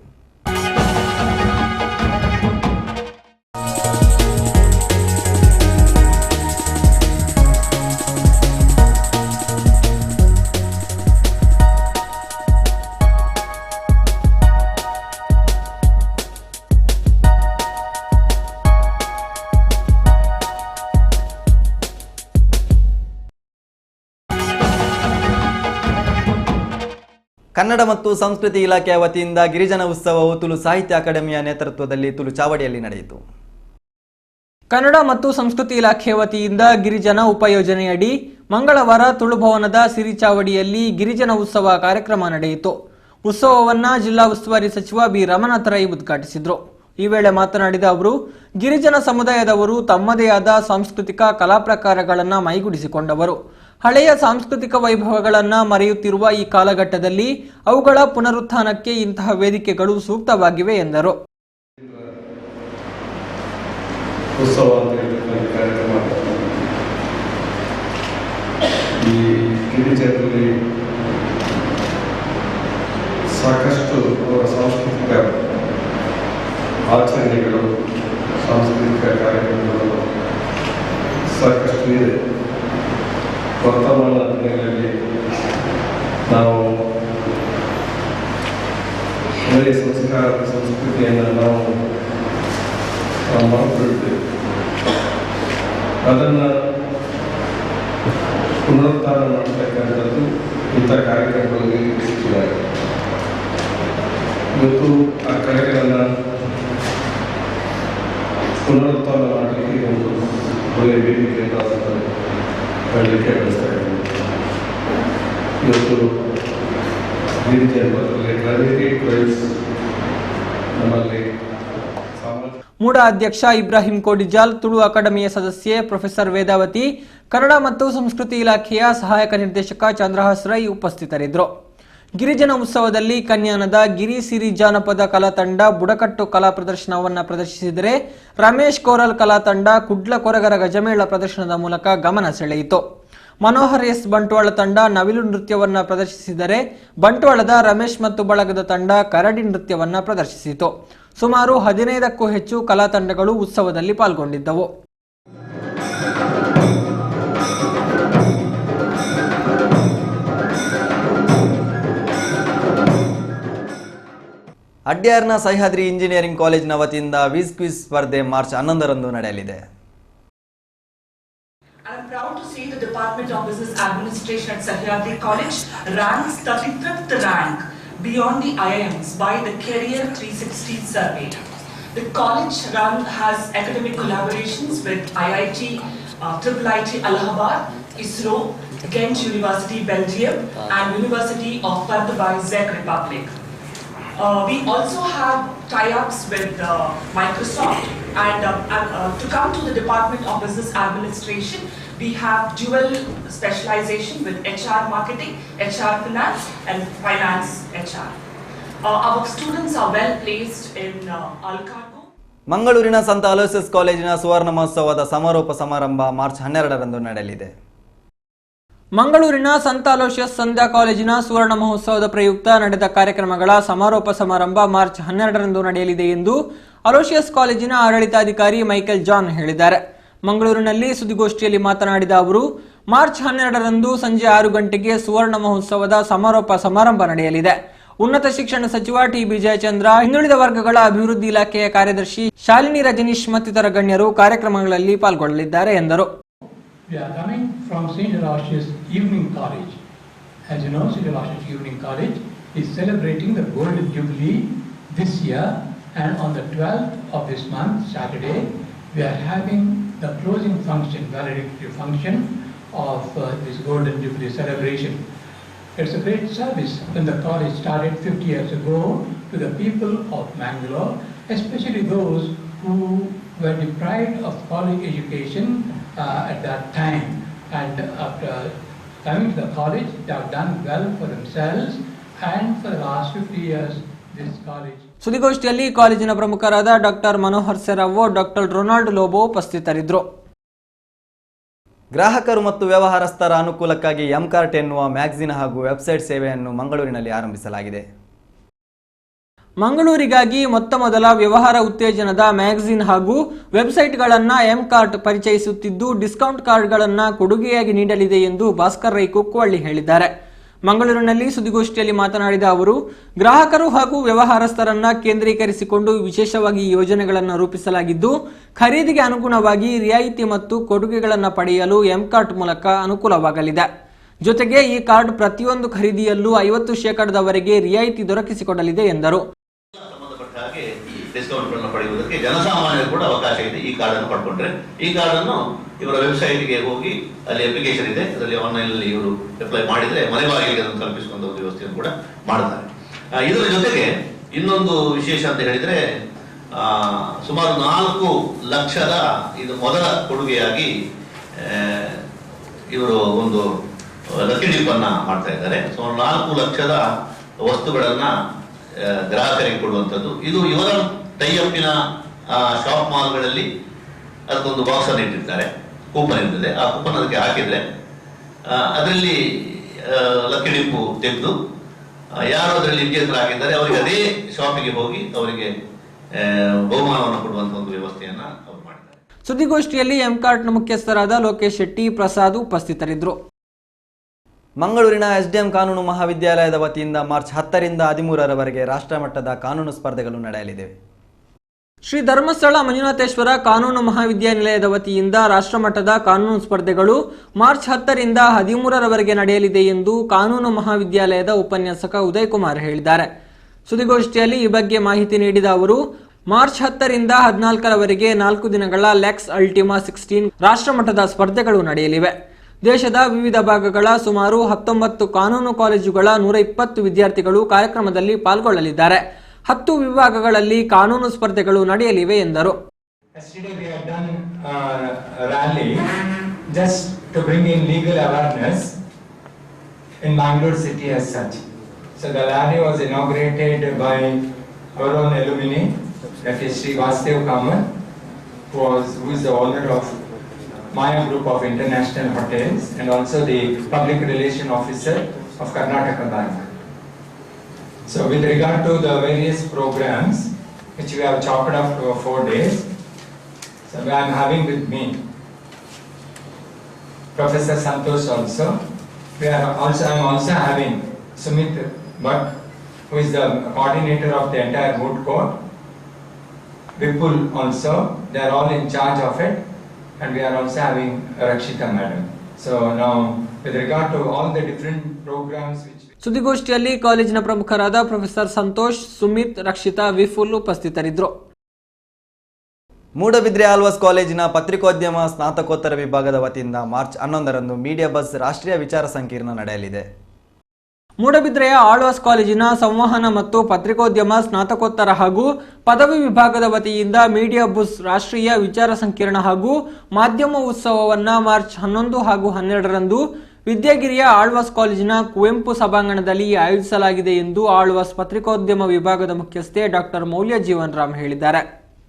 ಕನ್ನಡ ಮತ್ತು ಸಂಸ್ಕೃತಿ ಇಲಾಖೆಯ ವತಿಯಿಂದ ಗಿರಿಜನ ಉತ್ಸವವು ತುಳು ಸಾಹಿತ್ಯ ಅಕಾಡೆಮಿಯ ನೇತೃತ್ವದಲ್ಲಿ ತುಳು ಚಾವಡಿಯಲ್ಲಿ ನಡೆಯಿತು. ಕನ್ನಡ ಮತ್ತು ಸಂಸ್ಕೃತಿ ಇಲಾಖೆ ವತಿಯಿಂದ ಗಿರಿಜನ ಉಪಯೋಜನೆಯಡಿ ಮಂಗಳವಾರ ತುಳು ಭವನದ ಸಿರಿ ಚಾವಡಿಯಲ್ಲಿ ಗಿರಿಜನ ಉತ್ಸವ ಕಾರ್ಯಕ್ರಮ ನಡೆಯಿತು. ಉತ್ಸವವನ್ನು ಜಿಲ್ಲಾ ಉಸ್ತುವಾರಿ ಸಚಿವ ಬಿ ರಮನಾಥ ರೈ ಉದ್ಘಾಟಿಸಿದರು. ಈ ವೇಳೆ ಮಾತನಾಡಿದ ಅವರು, ಗಿರಿಜನ ಸಮುದಾಯದವರು ತಮ್ಮದೇ ಆದ ಸಾಂಸ್ಕೃತಿಕ ಕಲಾ ಪ್ರಕಾರಗಳನ್ನು ಮೈಗೂಡಿಸಿಕೊಂಡವರು. ಹಳೆಯ ಸಾಂಸ್ಕೃತಿಕ ವೈಭವಗಳನ್ನು ಮರೆಯುತ್ತಿರುವ ಈ ಕಾಲಘಟ್ಟದಲ್ಲಿ ಅವುಗಳ ಪುನರುತ್ಥಾನಕ್ಕೆ ಇಂತಹ ವೇದಿಕೆಗಳು ಸೂಕ್ತವಾಗಿವೆ ಎಂದರು. ಉತ್ಸವ ಅಂತ ಹೇಳಿದ ಕಾರ್ಯಕ್ರಮ ಈ ಗಿರಿಜನರಲ್ಲಿ ಸಾಕಷ್ಟು ಅವರ ಸಾಂಸ್ಕೃತಿಕ ಆಚರಣೆಗಳು, ಸಾಂಸ್ಕೃತಿಕ ಕಾರ್ಯಕ್ರಮಗಳು ಸಾಕಷ್ಟು ಇದೆ. ವರ್ತಮಾನ ದಿನಗಳಲ್ಲಿ ನಾವು ಹಳೆಯ ಸಂಸ್ಕೃತಿಯನ್ನು ನಾವು ಮಾಡಿಕೊಳ್ತೇವೆ. ಅದನ್ನು ಪುನರುತ್ಥಾನ ಮಾಡತಕ್ಕಂಥದ್ದು ಇಂಥ ಕಾರ್ಯಕ್ರಮಗಳಲ್ಲಿ ಯಶಸ್ವಿಯಾಗಿದೆ. ಇವತ್ತು ಆ ಕಲೆಗಳನ್ನ ಪುನರುತ್ಥಾನ ಮಾಡಲಿಕ್ಕೆ ಒಂದು ಒಳ್ಳೆಯ ವೇದಿಕೆಯನ್ನು ಹೇಳಲಿಕ್ಕೆ ಬಯಸ್ತಾ ಇದ್ದೀನಿ. ಇವತ್ತು ನಮ್ಮಲ್ಲಿ ಮೂಡ ಅಧ್ಯಕ್ಷ ಇಬ್ರಾಹಿಂ ಕೋಡಿಜಾಲ್, ತುಳು ಅಕಾಡೆಮಿಯ ಸದಸ್ಯೆ ಪ್ರೊಫೆಸರ್ ವೇದಾವತಿ, ಕನ್ನಡ ಮತ್ತು ಸಂಸ್ಕೃತಿ ಇಲಾಖೆಯ ಸಹಾಯಕ ನಿರ್ದೇಶಕ ಚಂದ್ರಹಾಸ್ ರೈ ಉಪಸ್ಥಿತರಿದ್ದರು. ಗಿರಿಜನ ಉತ್ಸವದಲ್ಲಿ ಕನ್ಯಾನದ ಗಿರಿ ಸಿರಿ ಜಾನಪದ ಕಲಾ ತಂಡ ಬುಡಕಟ್ಟು ಕಲಾ ಪ್ರದರ್ಶನವನ್ನು ಪ್ರದರ್ಶಿಸಿದರೆ, ರಮೇಶ್ ಕೋರಲ್ ಕಲಾ ತಂಡ ಕುಡ್ಲ ಕೊರಗರ ಗಜಮೇಳ ಪ್ರದರ್ಶನದ ಮೂಲಕ ಗಮನ ಸೆಳೆಯಿತು. ಮನೋಹರ್ ಎಸ್ ಬಂಟ್ವಾಳ ತಂಡ ನವಿಲು ನೃತ್ಯವನ್ನು ಪ್ರದರ್ಶಿಸಿದರೆ, ಬಂಟ್ವಾಳದ ರಮೇಶ್ ಮತ್ತು ಬಳಗದ ತಂಡ ಕರಡಿ ನೃತ್ಯವನ್ನು ಪ್ರದರ್ಶಿಸಿತು. ಸುಮಾರು 15ಕ್ಕೂ ಹೆಚ್ಚು ಕಲಾ ತಂಡಗಳು ಉತ್ಸವದಲ್ಲಿ ಪಾಲ್ಗೊಂಡಿದ್ದವು. ಅಡ್ಯಾರ್ನ ಸಹ್ಯಾದ್ರಿ ಇಂಜಿನಿಯರಿಂಗ್ ಕಾಲೇಜಿನ ವತಿಯಿಂದ ವಿಸ್ ಕ್ವಿಜ್ ಸ್ಪರ್ಧೆ ಮಾರ್ಚ್ 11ರಂದು ನಡೆಯಲಿದೆ. I am proud to say that the Department of Business Administration at Sahyadri College ranks 33rd rank beyond the IIMs by the Career 360 survey. The college has academic collaborations with IIT, IIIT Allahabad, ISRO, Ghent University Belgium and University of Pardubai, Czech Republic. We also have tie-ups with Microsoft and to come to the Department of Business Administration, we have dual specialization with HR Marketing, HR Finance and Finance HR. Our students are well placed in Alcargo. ಮಂಗಳೂರಿನ ಸಂತ Aloysius ಕಾಲೇಜಿನ ಸುವರ್ಣ ಮಹೋತ್ಸವದ ಸಮಾರೋಪ ಸಮಾರಂಭ March 12ರಂದು ನಡೆಯಲಿದೆ. ಮಂಗಳೂರಿನ ಸಂತ Aloysius ಸಂಧ್ಯಾ ಕಾಲೇಜಿನ ಸುವರ್ಣ ಮಹೋತ್ಸವದ ಪ್ರಯುಕ್ತ ನಡೆದ ಕಾರ್ಯಕ್ರಮಗಳ ಸಮಾರೋಪ ಸಮಾರಂಭ ಮಾರ್ಚ್ 12ರಂದು ನಡೆಯಲಿದೆ ಎಂದು ಅಲೋಸಿಯಸ್ ಕಾಲೇಜಿನ ಆಡಳಿತಾಧಿಕಾರಿ ಮೈಕೆಲ್ ಜಾನ್ ಹೇಳಿದ್ದಾರೆ. ಮಂಗಳೂರಿನಲ್ಲಿ ಸುದ್ದಿಗೋಷ್ಠಿಯಲ್ಲಿ ಮಾತನಾಡಿದ ಅವರು, ಮಾರ್ಚ್ 12ರಂದು ಸಂಜೆ 6 ಗಂಟೆಗೆ ಸುವರ್ಣ ಮಹೋತ್ಸವದ ಸಮಾರೋಪ ಸಮಾರಂಭ ನಡೆಯಲಿದೆ. ಉನ್ನತ ಶಿಕ್ಷಣ ಸಚಿವ ಟಿ.ಬಿ. ಜಯಚಂದ್ರ, ಹಿಂದುಳಿದ ವರ್ಗಗಳ ಅಭಿವೃದ್ಧಿ ಇಲಾಖೆಯ ಕಾರ್ಯದರ್ಶಿ ಶಾಲಿನಿ ರಜನೀಶ್ ಮತ್ತಿತರ ಗಣ್ಯರು ಕಾರ್ಯಕ್ರಮಗಳಲ್ಲಿ ಪಾಲ್ಗೊಳ್ಳಲಿದ್ದಾರೆ ಎಂದರು. We are coming from St. Aloysius Evening College. As you know, St. Aloysius Evening College is celebrating the Golden Jubilee this year, and on the 12th of this month, Saturday, we are having the closing function, valedictory function of this Golden Jubilee celebration. It's a great service when the college started 50 years ago to the people of Mangalore, especially those who were deprived of college education at that time, and after coming to the college they have done well for themselves, and for the last 50 years this college. ಸುದ್ದಿಗೋಷ್ಠಿಯಲ್ಲಿ ಕಾಲೇಜಿನ ಪ್ರಮುಖರಾದ doctor Manohar Serao, doctor Ronald Lobo ಉಪಸ್ಥಿತರಿದ್ದರು. ಗ್ರಾಹಕರು ಮತ್ತು ವ್ಯವಹಾರಸ್ಥರ ಅನುಕೂಲಕ್ಕಾಗಿ ಎಂಕಾರ್ಟ್ ಎನ್ನುವ magazine ಹಾಗೂ website ಸೇವೆಯನ್ನು ಮಂಗಳೂರಿನಲ್ಲಿ ಆರಂಭಿಸಲಾಗಿದೆ. ಮಂಗಳೂರಿಗಾಗಿ ಮೊತ್ತ ಮೊದಲ ವ್ಯವಹಾರ ಉತ್ತೇಜನದ ಮ್ಯಾಗಝಿನ್ ಹಾಗೂ ವೆಬ್ಸೈಟ್ಗಳನ್ನು ಎಂಕಾರ್ಟ್ ಪರಿಚಯಿಸುತ್ತಿದ್ದು, ಡಿಸ್ಕೌಂಟ್ ಕಾರ್ಡ್ಗಳನ್ನು ಕೊಡುಗೆಯಾಗಿ ನೀಡಲಿದೆ ಎಂದು ಭಾಸ್ಕರ್ ರೈ ಕುಕ್ಕವಳ್ಳಿ ಹೇಳಿದ್ದಾರೆ. ಮಂಗಳೂರಿನಲ್ಲಿ ಸುದ್ದಿಗೋಷ್ಠಿಯಲ್ಲಿ ಮಾತನಾಡಿದ ಅವರು, ಗ್ರಾಹಕರು ಹಾಗೂ ವ್ಯವಹಾರಸ್ಥರನ್ನ ಕೇಂದ್ರೀಕರಿಸಿಕೊಂಡು ವಿಶೇಷವಾಗಿ ಯೋಜನೆಗಳನ್ನು ರೂಪಿಸಲಾಗಿದ್ದು, ಖರೀದಿಗೆ ಅನುಗುಣವಾಗಿ ರಿಯಾಯಿತಿ ಮತ್ತು ಕೊಡುಗೆಗಳನ್ನು ಪಡೆಯಲು ಎಂಕಾರ್ಟ್ ಮೂಲಕ ಅನುಕೂಲವಾಗಲಿದೆ. ಜೊತೆಗೆ ಈ ಕಾರ್ಡ್ ಪ್ರತಿಯೊಂದು ಖರೀದಿಯಲ್ಲೂ 50% ರಿಯಾಯಿತಿ ದೊರಕಿಸಿಕೊಡಲಿದೆ ಎಂದರು. ಡಿಸ್ಕೌಂಟ್ ಅನ್ನು ಪಡೆಯುವುದಕ್ಕೆ ಜನಸಾಮಾನ್ಯರು ಕೂಡ ಅವಕಾಶ ಇದೆ. ಈ ಕಾರ್ಡ್ ಅನ್ನು ಪಡ್ಕೊಂಡ್ರೆ ಈ ಕಾರ್ಡ್ ಅನ್ನು ಇವರ ವೆಬ್ಸೈಟ್ಗೆ ಹೋಗಿ ಅಲ್ಲಿ ಅಪ್ಲಿಕೇಶನ್ ಇದೆ, ಅದರಲ್ಲಿ ಆನ್ಲೈನ್ ಅಲ್ಲಿ ಇವರು ಅಪ್ಲೈ ಮಾಡಿದ್ರೆ ಮನೆ ಬಾಗಿಲಿಗೆ ಅದನ್ನು ತಲುಪಿಸುವಂತ ಒಂದು ವ್ಯವಸ್ಥೆಯನ್ನು ಕೂಡ ಮಾಡುತ್ತಾರೆ. ಇದರ ಜೊತೆಗೆ ಇನ್ನೊಂದು ವಿಶೇಷ ಅಂತ ಹೇಳಿದ್ರೆ, ಸುಮಾರು 4 ಲಕ್ಷದ ಇದು ಮೊದಲ ಕೊಡುಗೆಯಾಗಿ ಇವರು ಒಂದು ಲಕ್ಕಿ ಡಿಪ್ ಅನ್ನ ಮಾಡ್ತಾ ಇದ್ದಾರೆ. ಸುಮಾರು 4 ಲಕ್ಷದ ವಸ್ತುಗಳನ್ನ ಗ್ರಾಹಕರಿಗೆ ಕೊಡುವಂಥದ್ದು. ಇದು ಇವರ ಟೈಅಪ್ಪಿನ ಶಾಪ್ ಮಾಲ್ಗಳಲ್ಲಿ ಅದಕ್ಕೊಂದು ಬಾಕ್ಸ್ ಅನ್ನು ಇಟ್ಟಿರ್ತಾರೆ, ಕೂಪನ್ ಇರ್ತದೆ. ಆ ಕೂಪನ್ ಅದಕ್ಕೆ ಹಾಕಿದ್ರೆ ಅದರಲ್ಲಿ ಲಕ್ಕಿ ಡಿಪ್ಪು ತೆಗೆದು ಯಾರು ಅದರಲ್ಲಿ ವಿಜೇತರಾಗಿದ್ದಾರೆ ಅವರಿಗೆ ಅದೇ ಶಾಪಿಗೆ ಹೋಗಿ ಅವರಿಗೆ ಬಹುಮಾನವನ್ನು ಕೊಡುವಂತ ಒಂದು ವ್ಯವಸ್ಥೆಯನ್ನ ಅವರು ಮಾಡಿದ್ದಾರೆ. ಸುದ್ದಿಗೋಷ್ಠಿಯಲ್ಲಿ ಎಂಕಾರ್ಟ್ನ ಮುಖ್ಯಸ್ಥರಾದ ಲೋಕೇಶ್ ಶೆಟ್ಟಿ, ಪ್ರಸಾದ್ ಉಪಸ್ಥಿತರಿದ್ದರು. ಮಂಗಳೂರಿನ ಎಸ್ಡಿಎಂ ಕಾನೂನು ಮಹಾವಿದ್ಯಾಲಯದ ವತಿಯಿಂದ ಮಾರ್ಚ್ 10ರಿಂದ 13ರವರೆಗೆ ರಾಷ್ಟ್ರಮಟ್ಟದ ಕಾನೂನು ಸ್ಪರ್ಧೆಗಳು ನಡೆಯಲಿವೆ. ಶ್ರೀ ಧರ್ಮಸ್ಥಳ ಮಂಜುನಾಥೇಶ್ವರ ಕಾನೂನು ಮಹಾವಿದ್ಯಾನಿಲಯದ ವತಿಯಿಂದ ರಾಷ್ಟ್ರಮಟ್ಟದ ಕಾನೂನು ಸ್ಪರ್ಧೆಗಳು ಮಾರ್ಚ್ 10ರಿಂದ 13ರವರೆಗೆ ನಡೆಯಲಿದೆ ಎಂದು ಕಾನೂನು ಮಹಾವಿದ್ಯಾಲಯದ ಉಪನ್ಯಾಸಕ ಉದಯ್ ಕುಮಾರ್ ಹೇಳಿದ್ದಾರೆ. ಸುದ್ದಿಗೋಷ್ಠಿಯಲ್ಲಿ ಈ ಬಗ್ಗೆ ಮಾಹಿತಿ ನೀಡಿದ ಅವರು, ಮಾರ್ಚ್ 10ರಿಂದ 14ರವರೆಗೆ 4 ದಿನಗಳ ಲೆಕ್ಸ್ ಅಲ್ಟಿಮಾ 16 ರಾಷ್ಟ್ರಮಟ್ಟದ ಸ್ಪರ್ಧೆಗಳು ನಡೆಯಲಿವೆ. ದೇಶದ ವಿವಿಧ ಭಾಗಗಳ ಸುಮಾರು 19 ಕಾನೂನು ಕಾಲೇಜುಗಳ 120 ವಿದ್ಯಾರ್ಥಿಗಳು ಕಾರ್ಯಕ್ರಮದಲ್ಲಿ ಪಾಲ್ಗೊಳ್ಳಲಿದ್ದಾರೆ. 10 ವಿಭಾಗಗಳಲ್ಲಿ ಕಾನೂನು ಸ್ಪರ್ಧೆಗಳು ನಡೆಯಲಿವೆ ಎಂದರು. Yesterday we have done a rally just to bring in legal awareness in Bangalore city as such. So the rally was inaugurated by our own alumni, that is Sri Vasudev Kamath, who is the owner of Maya Group of International Hotels and also the Public Relation Officer of Karnataka Bank. So with regard to the various programs which we have chalked up for 4 days, so I am having with me Professor Santosh also. I am also having Sumit Bhatt, who is the coordinator of the entire moot court. Vipul also, they are all in charge of it. And we are also having Rakshita madam. So now, with regard to all the different programs which ಸುದ್ದಿಗೋಷ್ಠಿಯಲ್ಲಿ ಕಾಲೇಜಿನ ಪ್ರಮುಖರಾದ professor Santosh, Sumit, Rakshita, Vipul ಉಪಸ್ಥಿತರಿದ್ದರು. ಮೂಡಬಿದ್ರೆ ಆಳ್ವಾಸ್ ಕಾಲೇಜಿನ ಪತ್ರಿಕೋದ್ಯಮ ಸ್ನಾತಕೋತ್ತರ ವಿಭಾಗದ ವತಿಯಿಂದ March 11ರಂದು media bus ರಾಷ್ಟ್ರೀಯ ವಿಚಾರ ಸಂಕಿರಣ ನಡೆಯಲಿದೆ. ಮೂಡಬಿದ್ರೆಯ ಆಳ್ವಾಸ್ ಕಾಲೇಜಿನ ಸಂವಹನ ಮತ್ತು ಪತ್ರಿಕೋದ್ಯಮ ಸ್ನಾತಕೋತ್ತರ ಹಾಗೂ ಪದವಿ ವಿಭಾಗದ ವತಿಯಿಂದ ಮೀಡಿಯಾ ಬಸ್ ರಾಷ್ಟ್ರೀಯ ವಿಚಾರ ಸಂಕಿರಣ ಹಾಗೂ ಮಾಧ್ಯಮ ಉತ್ಸವವನ್ನು ಮಾರ್ಚ್ 11 ಹಾಗೂ 12ರಂದು ವಿದ್ಯಾಗಿರಿಯ ಆಳ್ವಾಸ್ ಕಾಲೇಜಿನ ಕುವೆಂಪು ಸಭಾಂಗಣದಲ್ಲಿ ಆಯೋಜಿಸಲಾಗಿದೆ ಎಂದು ಆಳ್ವಾಸ್ ಪತ್ರಿಕೋದ್ಯಮ ವಿಭಾಗದ ಮುಖ್ಯಸ್ಥೆ ಡಾಕ್ಟರ್ ಮೌಲ್ಯ ಜೀವನ್ ರಾಮ್ ಹೇಳಿದ್ದಾರೆ.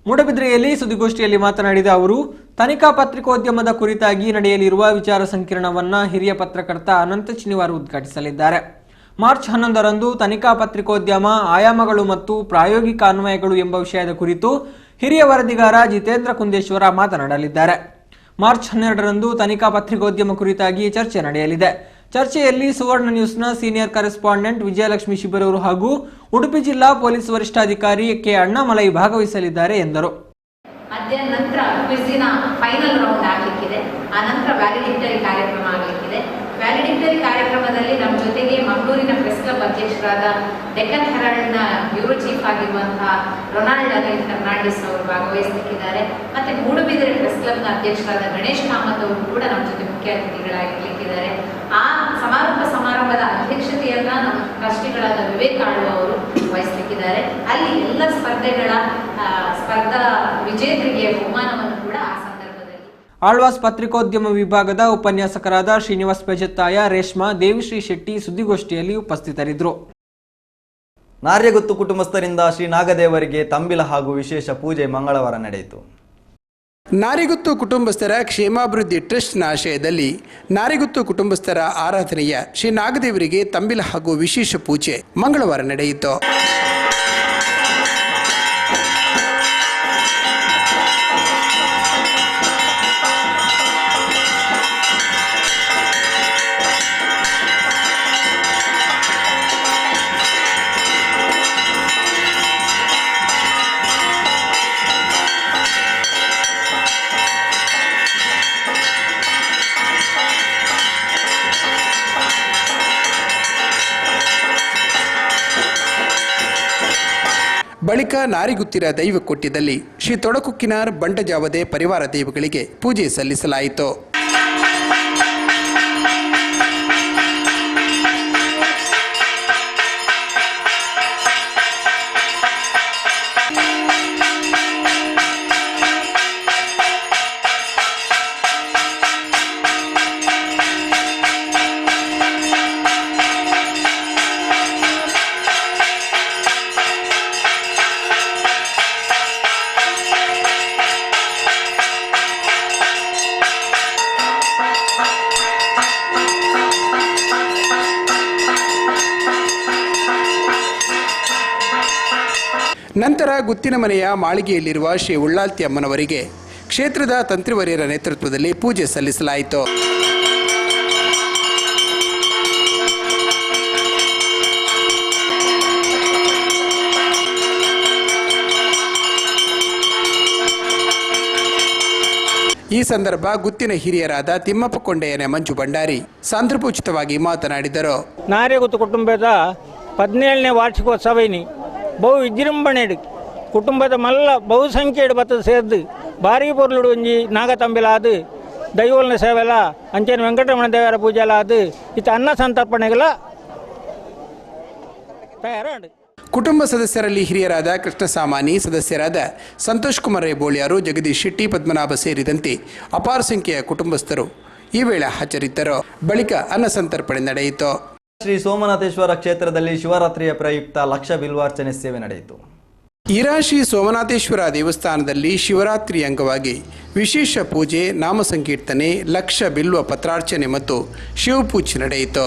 ಮೂಡಬಿದ್ರೆಯಲ್ಲಿ ಸುದ್ದಿಗೋಷ್ಠಿಯಲ್ಲಿ ಮಾತನಾಡಿದ ಅವರು, ತನಿಖಾ ಪತ್ರಿಕೋದ್ಯಮದ ಕುರಿತಾಗಿ ನಡೆಯಲಿರುವ ವಿಚಾರ ಸಂಕಿರಣವನ್ನು ಹಿರಿಯ ಪತ್ರಕರ್ತ ಅನಂತ ಚಿನಿವಾರ್ ಉದ್ಘಾಟಿಸಲಿದ್ದಾರೆ. ಮಾರ್ಚ್ 11ರಂದು ತನಿಖಾ ಪತ್ರಿಕೋದ್ಯಮ ಆಯಾಮಗಳು ಮತ್ತು ಪ್ರಾಯೋಗಿಕ ಅನ್ವಯಗಳು ಎಂಬ ವಿಷಯದ ಕುರಿತು ಹಿರಿಯ ವರದಿಗಾರ ಜಿತೇಂದ್ರ ಕುಂದೇಶ್ವರ ಮಾತನಾಡಲಿದ್ದಾರೆ. ಮಾರ್ಚ್ 12ರಂದು ತನಿಖಾ ಪತ್ರಿಕೋದ್ಯಮ ಕುರಿತಾಗಿ ಚರ್ಚೆ ನಡೆಯಲಿದೆ. ಚರ್ಚೆಯಲ್ಲಿ ಸುವರ್ಣ ನ್ಯೂಸ್ನ ಸೀನಿಯರ್ ಕರೆಸ್ಪಾಂಡೆಂಟ್ ವಿಜಯಲಕ್ಷ್ಮಿ ಶಿಬಿರವರು ಹಾಗೂ ಉಡುಪಿ ಜಿಲ್ಲಾ ಪೊಲೀಸ್ ವರಿಷ್ಠಾಧಿಕಾರಿ ಕೆ ಅಣ್ಣಾಮಲೈ ಭಾಗವಹಿಸಲಿದ್ದಾರೆ ಎಂದರು. ಮಧ್ಯಾಹ್ನ ನಂತರ ಕ್ವಿಜಿನ ಫೈನಲ್ ರೌಂಡ್ ಆಗಲಿಕ್ಕಿದೆ. ಆ ನಂತರ ವ್ಯಾಲಿಡಿಕ್ಟರಿ ಕಾರ್ಯಕ್ರಮ ಆಗಲಿಕ್ಕಿದೆ. ವ್ಯಾಲಿಡಿಕ್ಟರಿ ಕಾರ್ಯಕ್ರಮದಲ್ಲಿ ನಮ್ಮ ಜೊತೆಗೆ ಮಂಗಳೂರಿನ ಪ್ರೆಸ್ ಕ್ಲಬ್ ಅಧ್ಯಕ್ಷರಾದ ಡೆಕ್ಕನ್ ಹೆರಾಲ್ಡ್ನ ಬ್ಯೂರೋ ಚೀಫ್ ಆಗಿರುವಂತಹ ರೊನಾಲ್ಡ್ ಅನಿಲ್ ಫರ್ನಾಂಡಿಸ್ ಅವರು ಭಾಗವಹಿಸಲಿಕ್ಕಿದ್ದಾರೆ. ಮತ್ತೆ ಮೂಡುಬಿದಿರೆ ಪ್ರೆಸ್ ಕ್ಲಬ್ನ ಅಧ್ಯಕ್ಷರಾದ ಗಣೇಶ್ ಕಾಮತ್ ಅವರು ಕೂಡ ನಮ್ಮ ಜೊತೆ ಮುಖ್ಯ ಅತಿಥಿಗಳಾಗಿರ್ಲಿಕ್ಕಿದ್ದಾರೆ. ಆ ಸಮಾರಂಭದ ಅಧ್ಯಕ್ಷತೆಯನ್ನ ನಮ್ಮ ಟ್ರಸ್ಟಿಗಳಾದ ವಿವೇಕ್ ಆಳ್ವ ಅವರು ವಹಿಸಲಿಕ್ಕಿದ್ದಾರೆ. ಅಲ್ಲಿ ಎಲ್ಲ ಸ್ಪರ್ಧಾ ವಿಜೇತರಿಗೆ ಬಹುಮಾನವನ್ನು ಕೂಡ ಆ ಸಂದರ್ಭದಲ್ಲಿ ಆಳ್ವಾಸ್ ಪತ್ರಿಕೋದ್ಯಮ ವಿಭಾಗದ ಉಪನ್ಯಾಸಕರಾದ ಶ್ರೀನಿವಾಸ್ ಪೆಜತ್ತಾಯ, ರೇಷ್ಮಾ, ದೇವಿಶ್ರೀ ಶೆಟ್ಟಿ ಸುದ್ದಿಗೋಷ್ಠಿಯಲ್ಲಿ ಉಪಸ್ಥಿತರಿದ್ದರು. ನಾರ್ಯಗುತ್ತು ಕುಟುಂಬಸ್ಥರಿಂದ ಶ್ರೀ ನಾಗದೇವರಿಗೆ ತಂಬಿಲ ಹಾಗೂ ವಿಶೇಷ ಪೂಜೆ ಮಂಗಳವಾರ ನಡೆಯಿತು. ನಾರಿಗುತ್ತು ಕುಟುಂಬಸ್ಥರ ಕ್ಷೇಮಾಭಿವೃದ್ಧಿ ಟ್ರಸ್ಟ್ನ ಆಶಯದಲ್ಲಿ ನಾರಿಗುತ್ತು ಕುಟುಂಬಸ್ಥರ ಆರಾಧನೆಯ ಶ್ರೀ ನಾಗದೇವರಿಗೆ ತಂಬಿಲ ಹಾಗೂ ವಿಶೇಷ ಪೂಜೆ ಮಂಗಳವಾರ ನಡೆಯಿತು. ಬಳಿಕ ನಾರಿಗುತ್ತಿರ ದೈವ ಕೊಟ್ಟಿದ್ದಲ್ಲಿ ಶ್ರೀ ತೊಡಕುಕ್ಕಿನಾರ್ ಬಂಟಜಾವದೆ ಪರಿವಾರ ದೈವಗಳಿಗೆ ಪೂಜೆ ಸಲ್ಲಿಸಲಾಯಿತು. ನಂತರ ಗುತ್ತಿನ ಮನೆಯ ಮಾಳಿಗೆಯಲ್ಲಿರುವ ಶ್ರೀ ಉಳ್ಳಾಲ್ತಿ ಅಮ್ಮನವರಿಗೆ ಕ್ಷೇತ್ರದ ತಂತ್ರಿವರ್ಯರ ನೇತೃತ್ವದಲ್ಲಿ ಪೂಜೆ ಸಲ್ಲಿಸಲಾಯಿತು. ಈ ಸಂದರ್ಭ ಗುತ್ತಿನ ಹಿರಿಯರಾದ ತಿಮ್ಮಪ್ಪ ಕೊಂಡೆಯನ ಮಂಜು ಭಂಡಾರಿ ಸಾಂದರ್ಭೋಚಿತವಾಗಿ ಮಾತನಾಡಿದರು. ನಾರ್ಯಗುತ್ತು ಕುಟುಂಬದ 17ನೇ ವಾರ್ಷಿಕೋತ್ಸವ ಬಹು ವಿಜೃಂಭಣೆ ಕುಟುಂಬದ ಮಲ್ಲ ಬಹುಸಂಖ್ಯೆಡು ಬತ್ತದ ಸೇರ್ದು ಭಾರಿ ಪೊರ್ಲುಡು ಒಂಜಿ ನಾಗತಂಬಿಲ ಆದು ದೈವಲ್ನ ಸೇವೆಲ ಅಂಚೆನ ವೆಂಕಟರಮಣ ದೇವರ ಪೂಜೆಲ ಆದು ಇತ್ತ ಅನ್ನ ಸಂತರ್ಪಣೆಗಳ ತಯಾರಾಂಡು. ಕುಟುಂಬ ಸದಸ್ಯರಲ್ಲಿ ಹಿರಿಯರಾದ ಕೃಷ್ಣ ಸಾಮಾನಿ, ಸದಸ್ಯರಾದ ಸಂತೋಷ್ ಕುಮಾರ್ ರೇಬೋಳಿಯಾರು, ಜಗದೀಶ್ ಶೆಟ್ಟಿ, ಪದ್ಮನಾಭ ಸೇರಿದಂತೆ ಅಪಾರ ಸಂಖ್ಯೆಯ ಕುಟುಂಬಸ್ಥರು ಈ ವೇಳೆ ಹಾಜರಿದ್ದರು. ಬಳಿಕ ಅನ್ನ ಸಂತರ್ಪಣೆ ನಡೆಯಿತು. ಶ್ರೀ ಸೋಮನಾಥೇಶ್ವರ ಕ್ಷೇತ್ರದಲ್ಲಿ ಶಿವರಾತ್ರಿಯ ಪ್ರಯುಕ್ತ ಲಕ್ಷ ಬಿಲ್ವಾರ್ಚನೆ ಸೇವೆ ನಡೆಯಿತು. ಶ್ರೀ ಸೋಮನಾಥೇಶ್ವರ ದೇವಸ್ಥಾನದಲ್ಲಿ ಶಿವರಾತ್ರಿ ಅಂಗವಾಗಿ ವಿಶೇಷ ಪೂಜೆ, ನಾಮ ಸಂಕೀರ್ತನೆ, ಲಕ್ಷ ಬಿಲ್ವ ಪತ್ರಾರ್ಚನೆ ಮತ್ತು ಶಿವಪೂಜೆ ನಡೆಯಿತು.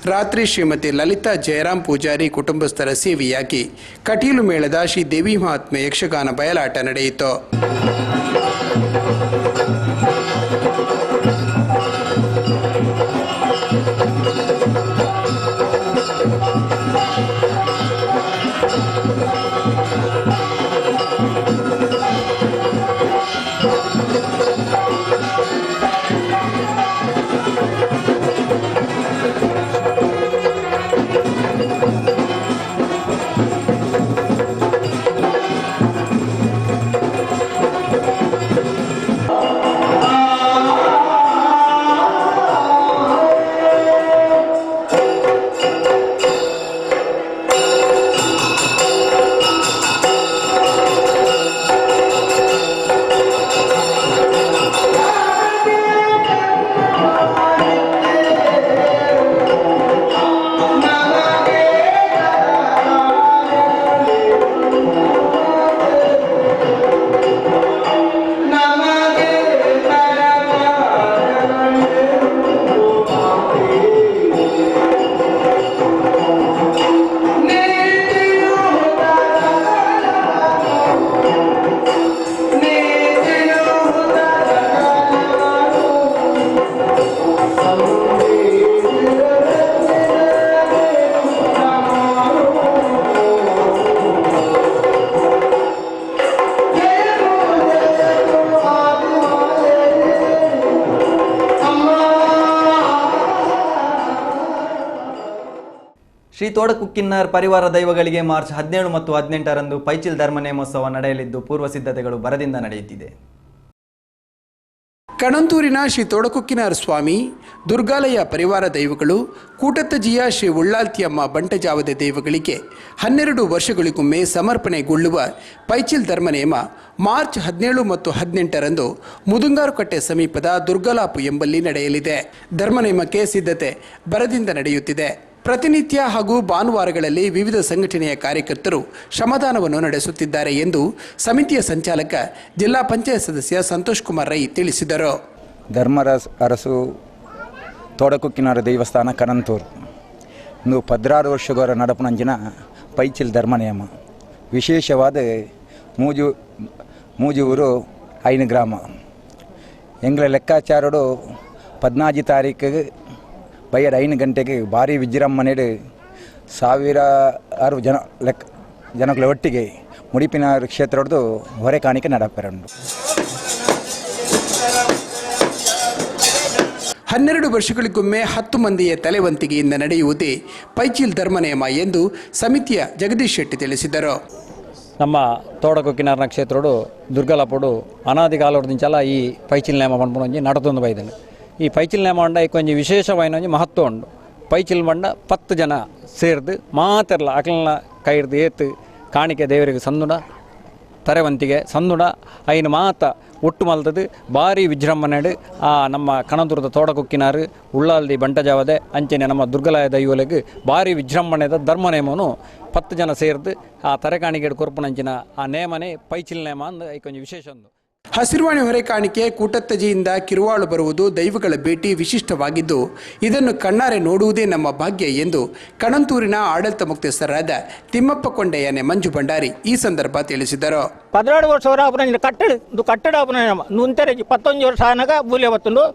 ರಾತ್ರಿ ಶ್ರೀಮತಿ ಲಲಿತಾ ಜಯರಾಮ್ ಪೂಜಾರಿ ಕುಟುಂಬಸ್ಥರ ಸೇವೆಯಾಗಿ ಕಟೀಲು ಮೇಳದ ಶ್ರೀ ದೇವಿ ಮಹಾತ್ಮೆ ಯಕ್ಷಗಾನ ಬಯಲಾಟ ನಡೆಯಿತು. ಶ್ರೀ ತೋಡಕುಕ್ಕಿನ್ನರ್ ಪರಿವಾರ ದೈವಗಳಿಗೆ ಮಾರ್ಚ್ 17 ಮತ್ತು 18ರಂದು ಪೈಚಿಲ್ ಧರ್ಮ ನೇಮೋತ್ಸವ ನಡೆಯಲಿದ್ದು ಪೂರ್ವ ಸಿದ್ಧತೆಗಳು ಭರದಿಂದ ನಡೆಯುತ್ತಿದೆ. ಕಣಂತೂರಿನ ಶ್ರೀ ತೋಡಕುಕ್ಕಿನಾರ ಸ್ವಾಮಿ, ದುರ್ಗಾಲಯ ಪರಿವಾರ ದೈವಗಳು, ಕೂಟತ್ತಜಿಯ ಶ್ರೀ ಉಳ್ಳಾಲ್ತಿಯಮ್ಮ ಬಂಟಜಾವದೆ ದೈವಗಳಿಗೆ 12 ವರ್ಷಗಳಿಗೊಮ್ಮೆ ಸಮರ್ಪಣೆಗೊಳ್ಳುವ ಪೈಚಿಲ್ ಧರ್ಮನೇಮ ಮಾರ್ಚ್ 17 ಮತ್ತು 18ರಂದು ಮುದುಂಗಾರುಕಟ್ಟೆ ಸಮೀಪದ ದುರ್ಗಲಾಪು ಎಂಬಲ್ಲಿ ನಡೆಯಲಿದೆ. ಧರ್ಮನೇಮಕ್ಕೆ ಸಿದ್ಧತೆ ಭರದಿಂದ ನಡೆಯುತ್ತಿದೆ. ಪ್ರತಿನಿತ್ಯ ಹಾಗೂ ಭಾನುವಾರಗಳಲ್ಲಿ ವಿವಿಧ ಸಂಘಟನೆಯ ಕಾರ್ಯಕರ್ತರು ಶ್ರಮದಾನವನ್ನು ನಡೆಸುತ್ತಿದ್ದಾರೆ ಎಂದು ಸಮಿತಿಯ ಸಂಚಾಲಕ ಜಿಲ್ಲಾ ಪಂಚಾಯತ್ ಸದಸ್ಯ ಸಂತೋಷ್ ಕುಮಾರ್ ರೈ ತಿಳಿಸಿದರು. ಅರಸು ತೋಡಕುಕ್ಕಿನಾರ ದೇವಸ್ಥಾನ ಕಣಂತೂರು ಇಂದು 16 ವರ್ಷಗಳ ನಡಪುನಂಚಿನ ಪೈಚಿಲ್ ಧರ್ಮನೇಮ ವಿಶೇಷವಾದ ಮೂಜೂರು ಐನು ಗ್ರಾಮ ಎಂಗ್ಲ ಲೆಕ್ಕಾಚಾರಡು 14 ತಾರೀಕಿಗೆ ಬೈಯರ್ 5 ಗಂಟೆಗೆ ಭಾರಿ ವಿಜೃಂಭಣೆಡು 1000 ಜನಗಳ ಒಟ್ಟಿಗೆ ಮುಡಿಪಿನ ಕ್ಷೇತ್ರದ್ದು ಹೊರೆ ಕಾಣಿಕೆ ನಡಪೆರಂಡು. 12 ವರ್ಷಗಳಿಗೊಮ್ಮೆ 10 ಮಂದಿಯ ತಲೆವಂತಿಗೆಯಿಂದ ನಡೆಯುವುದೇ ಪೈಚಿಲ್ ಧರ್ಮನೇಮ ಎಂದು ಸಮಿತಿಯ ಜಗದೀಶ್ ಶೆಟ್ಟಿ ತಿಳಿಸಿದರು. ನಮ್ಮ ತೋಡಕುಕ್ಕಿನಾರ್ನ ಕ್ಷೇತ್ರಡು ದುರ್ಗಲಾಪುಡು ಅನಾದಿ ಕಾಲದಿಂಚಲ ಈ ಪೈಚಿಲ್ ನೇಮ ಪಂಪುನೊಂಜಿ ನಡತೊಂದು ಬೈದನು. ಈ ಪೈಚಿಲ್ ನೇಮ ಅಂಡ ಕೊಂಚ ವಿಶೇಷವಾದ ಮಹತ್ವ ಉಂಡು. ಪೈಚಿಲ್ ಮಂಡ 10 ಜನ ಸೇರ್ದು ಮಾತೆರ್ಲ ಅಕಲ್ನ ಕೈ ಹಿಡ್ದು ಏತು ಕಾಣಿಕೆ ದೇವರಿಗೆ ಸಂದುಡ ತರೆವಂತಿಗೆ ಸಂದುಡ ಐನು ಮಾತ ಒಟ್ಟು ಮಲ್ತದು ಭಾರಿ ವಿಜೃಂಭಣೆಡು ನಮ್ಮ ಕಣಂತೂರದ ತೋಡಕುಕ್ಕಿನಾರು ಉಳ್ಳಾಲ್ದಿ ಬಂಟಜಾವದೆ ಅಂಚೆನೆ ನಮ್ಮ ದುರ್ಗಲಾಯ ದೈವಲೆಗೆ ಭಾರಿ ವಿಜೃಂಭಣೆದ ಧರ್ಮನೇಮನು 10 ಜನ ಸೇರ್ದು ಆ ತರೆ ಕಾಣಿಕೆ ಕೊರ್ಪುನಂಚಿನ ಆ ನೇಮನೆ ಪೈಚಿಲ್ ನೇಮ ಅಂದು ಕೊಂಚ ವಿಶೇಷ ಒಂದು. ಹಸಿರುವಾಣಿ ಹೊರೆ ಕಾಣಿಕೆ ಕೂಟತ್ತಜಿಯಿಂದ ಕಿರುವಾಳು ಬರುವುದು ದೈವಗಳ ಭೇಟಿ ವಿಶಿಷ್ಟವಾಗಿದ್ದು ಇದನ್ನು ಕಣ್ಣಾರೆ ನೋಡುವುದೇ ನಮ್ಮ ಭಾಗ್ಯ ಎಂದು ಕಣಂತೂರಿನ ಆಡಳಿತ ಮುಖ್ಯಸ್ಥರಾದ ತಿಮ್ಮಪ್ಪ ಕೊಂಡೆಯನೆ ಮಂಜು ಭಂಡಾರಿ ಈ ಸಂದರ್ಭ ತಿಳಿಸಿದರು. 16 ವರ್ಷ ಕಟ್ಟಡ ನುಂತೆರೆ 11 ವರ್ಷ ಆನಾಗ ಬೂಲಿ ಬತ್ತುಂಡು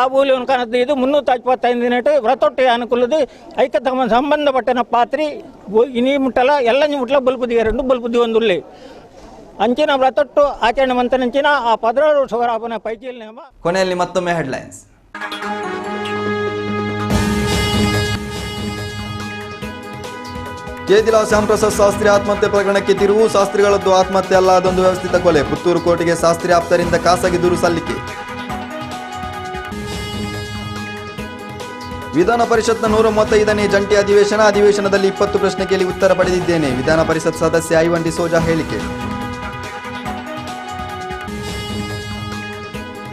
ಆ ಬೂಲಿಯನ್ನು ಕನದ್ದು ಇದು 325 ದಿನಟ್ಟು ವ್ರತೊಟ್ಟೆ ಅನುಕೂಲದು ಐಕ ತಮ್ಮ ಸಂಬಂಧಪಟ್ಟನ ಪಾತ್ರಿ ಇನಿ ಮುಟ್ಟಲ ಎಲ್ಲ ಮುಟ್ಟಲ ಬಲ್ಪುದಿ 2 ಬಲ್ಪುದಿ ಒಂದುಳ್ಳಿ ಅಂಚಿನ ವ್ರತೊಟ್ಟು ಆಚರಣೆ ಮಂತನಂಚಿನ ಆ 16 ವರ್ಷಗಳ ಅಪನ ಪೈಚಿಲ್ ನೇಮ. ಕೊನೆಯಲ್ಲಿ ಮತ್ತೊಮ್ಮೆ ಹೆಡ್ಲೈನ್ಸ್. ಕೇದಿಲ ಶ್ಯಾಂಪ್ರಸಾದ್ ಶಾಸ್ತ್ರಿ ಆತ್ಮಹತ್ಯೆ ಪ್ರಕರಣಕ್ಕೆ ತಿರುವು. ಶಾಸ್ತ್ರಿಗಳದ್ದು ಆತ್ಮಹತ್ಯೆ ಅಲ್ಲ, ಅದೊಂದು ವ್ಯವಸ್ಥಿತ ಕೊಲೆ. ಪುತ್ತೂರು ಕೋರ್ಟಿಗೆ ಶಾಸ್ತ್ರಿ ಆಪ್ತರಿಂದ ಖಾಸಗಿ ದೂರು ಸಲ್ಲಿಕೆ. ವಿಧಾನ ಪರಿಷತ್ನ 135ನೇ ಜಂಟಿ ಅಧಿವೇಶನದಲ್ಲಿ 20 ಪ್ರಶ್ನೆ ಕೇಳಿ ಉತ್ತರ ಪಡೆದಿದ್ದೇನೆ. ವಿಧಾನ ಪರಿಷತ್ ಸದಸ್ಯ ಐವನ್ ಡಿಸೋಜಾ ಹೇಳಿಕೆ.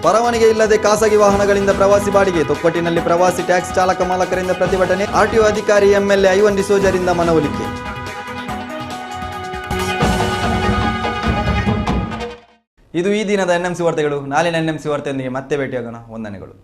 ಪರವಾನಗಿ ಇಲ್ಲದೆ ಖಾಸಗಿ ವಾಹನಗಳಿಂದ ಪ್ರವಾಸಿ ಬಾಡಿಗೆ. ತೊಕ್ಕೊಟ್ಟಿನಲ್ಲಿ ಪ್ರವಾಸಿ ಟ್ಯಾಕ್ಸ್ ಚಾಲಕ ಮಾಲಕರಿಂದ ಪ್ರತಿಭಟನೆ. ಆರ್ಟಿಒ ಅಧಿಕಾರಿ ಎಂಎಲ್ಎ ಐವನ್ ಡಿಸೋಜರಿಂದ ಮನವೊಲಿಕೆ. ಇದು ಈ ದಿನದ ಎನ್ಎಂಸಿ ವಾರ್ತೆಗಳು. ನಾಳಿನ ಎನ್ಎಂಸಿ ವಾರ್ತೆಯೊಂದಿಗೆ ಮತ್ತೆ ಭೇಟಿಯಾಗೋಣ. ವಂದನೆಗಳು.